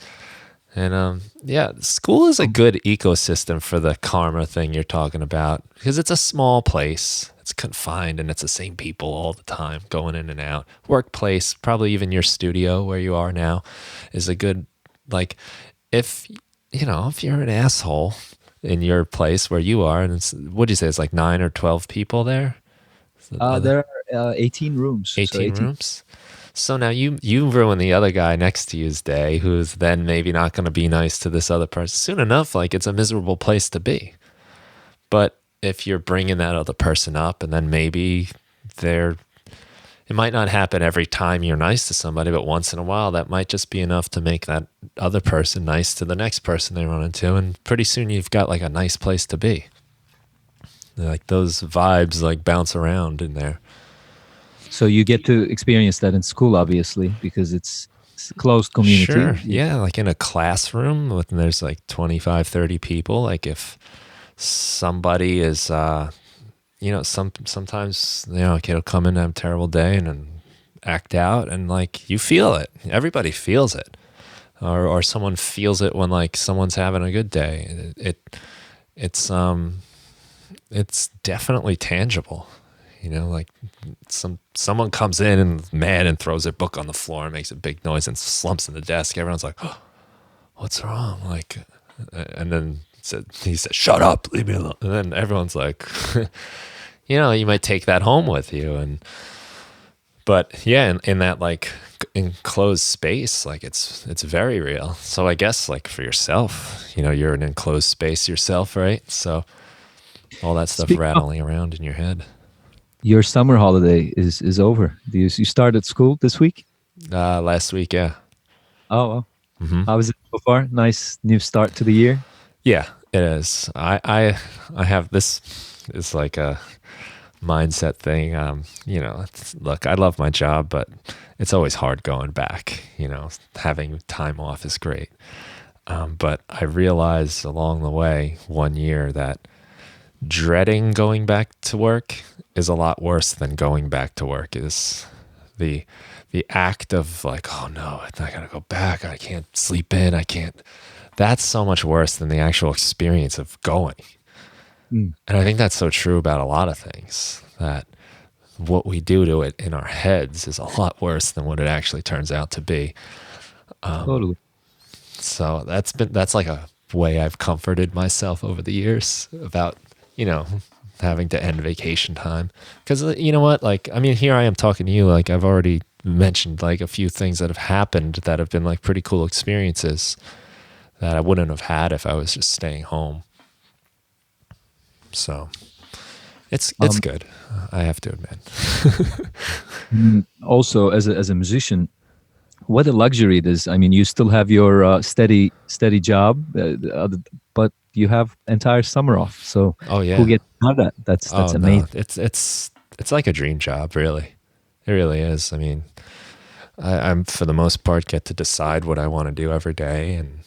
And yeah, school is a good ecosystem for the karma thing you're talking about because it's a small place. It's confined and it's the same people all the time going in and out. Workplace, probably even your studio where you are now, is a good, like, if, if you're an asshole in your place where you are, and it's, what do you say, it's like 9 or 12 people there? There are 18 rooms, so 18 18. rooms? So now you ruin the other guy next to you's day, who's then maybe not going to be nice to this other person. Soon enough, like it's a miserable place to be. But if you're bringing that other person up, and then maybe they're, it might not happen every time you're nice to somebody, but once in a while, that might just be enough to make that other person nice to the next person they run into, and pretty soon you've got like a nice place to be. Like those vibes like bounce around in there. So you get to experience that in school, obviously, because it's a closed community. Sure. Yeah. Like in a classroom when there's like 25, 30 people, like if somebody is, sometimes, a kid will come in and have a terrible day and act out, and like you feel it. Everybody feels it. Or someone feels it when like someone's having a good day. It's, it's definitely tangible. Like someone comes in and mad and throws their book on the floor and makes a big noise and slumps in the desk. Everyone's like, "Oh, what's wrong?" Like, and then he said, "Shut up, leave me alone." And then everyone's like, you might take that home with you. But yeah, in that like enclosed space, like it's very real. So I guess like for yourself, you're an enclosed space yourself, right? So all that stuff Speaking of, rattling around in your head. your summer holiday is over. You started school this week? Last week, yeah. Oh, well. Hmm. How was it so far? Nice new start to the year. Yeah, it is. I have this is like a mindset thing. Look, I love my job, but it's always hard going back. Having time off is great. But I realized along the way, one year, that dreading going back to work is a lot worse than going back to work. Is the the act of like, oh no, I gotta go back. I can't sleep in. I can't. That's so much worse than the actual experience of going. Mm, And I think that's so true about a lot of things, that what we do to it in our heads is a lot worse than what it actually turns out to be. totally. So that's like a way I've comforted myself over the years about, you know, having to end vacation time. Because you know what? Like, I mean, here I am talking to you. Like, I've already mentioned like a few things that have happened that have been like pretty cool experiences that I wouldn't have had if I was just staying home. So it's good. I have to admit. Also, as a musician, what a luxury it is. I mean, you still have your steady job, but you have entire summer off. So Oh yeah. who gets to have that? That's Oh no, amazing. it's like a dream job, really. It really is. I mean, I'm for the most part get to decide what I want to do every day, and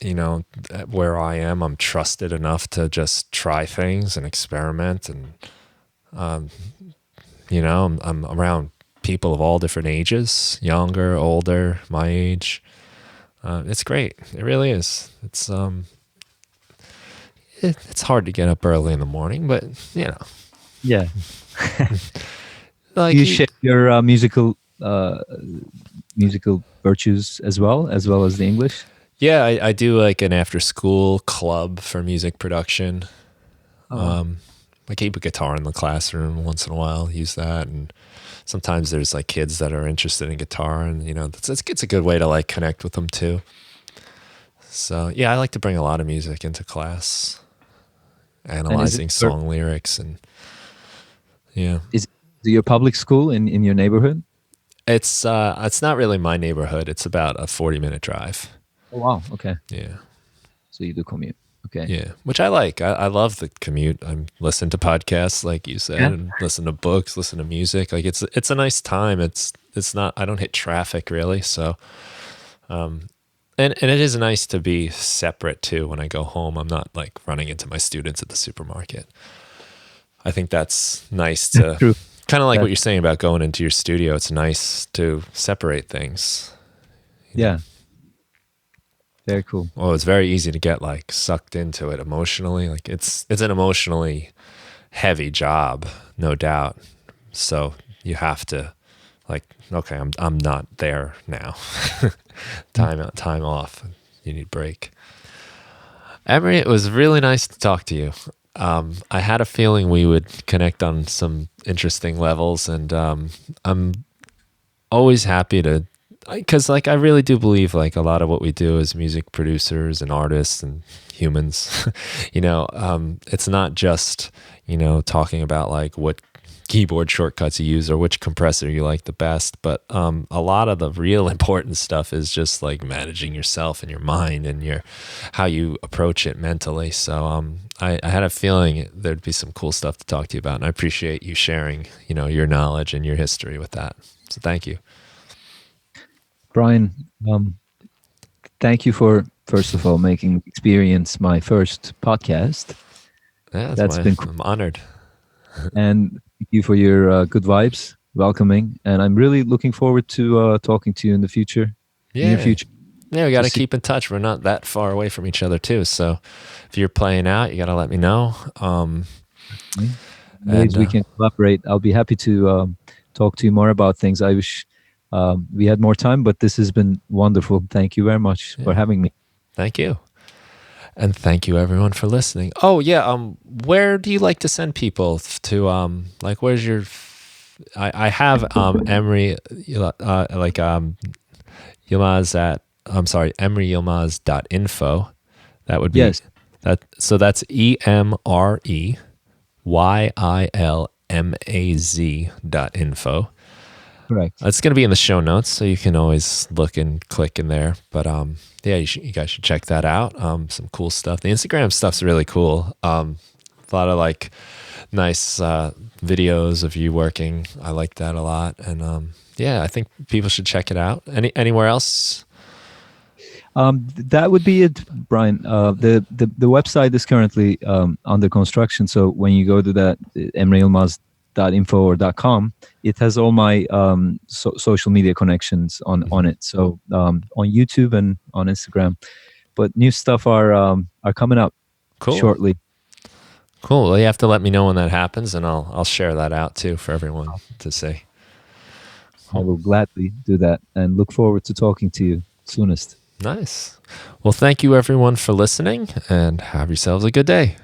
you know, where I am, I'm trusted enough to just try things and experiment, and you know, I'm around people of all different ages, younger, older, my age. It's great. It really is. It's hard to get up early in the morning, but you know, Yeah. like Do you share your musical virtues as well as the English? yeah, I do like an after school club for music production. Oh, wow. I keep a guitar in the classroom once in a while, use that. And sometimes there's like kids that are interested in guitar, and you know, it's a good way to like connect with them too. So yeah, I like to bring a lot of music into class, And is it analyzing song lyrics, and yeah. is it your public school in your neighborhood? It's not really my neighborhood. It's about a 40-minute drive. Oh, wow. Okay. Yeah. So you do commute. Okay. Yeah, which I like. I love the commute. I listen to podcasts, like you said, Yeah. and listen to books, listen to music. Like it's a nice time. It's not. I don't hit traffic really, so and it is nice to be separate too. When I go home, I'm not like running into my students at the supermarket. I think that's nice to True. kind of like what That, you're saying about going into your studio. It's nice to separate things. yeah. Very cool. Well, it's very easy to get like sucked into it emotionally. Like it's an emotionally heavy job, no doubt. So you have to like, okay, I'm not there now. Time off. You need a break. Emery, it was really nice to talk to you. I had a feeling we would connect on some interesting levels, and I'm always happy to, because like I really do believe like a lot of what we do as music producers and artists and humans, you know, it's not just, you know, talking about like what keyboard shortcuts you use or which compressor you like the best, but a lot of the real important stuff is just like managing yourself and your mind and your how you approach it mentally. So I had a feeling there'd be some cool stuff to talk to you about, and I appreciate you sharing, you know, your knowledge and your history with that. So thank you. Brian, thank you for, first of all, making experience my first podcast. Yeah, That's been cool. I'm honored. And thank you for your good vibes, welcoming. And I'm really looking forward to talking to you in the future, near Yeah. future. Yeah, we got to See- keep in touch. We're not that far away from each other too. So if you're playing out, you got to let me know. Ways we can collaborate. I'll be happy to talk to you more about things. I wish we had more time, but this has been wonderful. Thank you very much for having me. Thank you. And thank you everyone for listening. Oh yeah, where do you like to send people to like where's your I have Emery Yilmaz at emreyilmaz.info. That would be Yes. that, so that's EMREYILMAZ.info. Correct. It's going to be in the show notes, so you can always look and click in there. But yeah, you guys should check that out. Some cool stuff. The Instagram stuff's really cool. A lot of like nice videos of you working. I like that a lot. And yeah, I think people should check it out. Anywhere else? That would be it, Brian. The website is currently under construction. So when you go to that emreyilmaz.info or .com, it has all my social media connections on it. So on YouTube and on Instagram. But new stuff are coming up shortly. Cool. Well, you have to let me know when that happens, and I'll share that out too for everyone to see. I will gladly do that, and look forward to talking to you soonest. Nice. Well, thank you everyone for listening, and have yourselves a good day.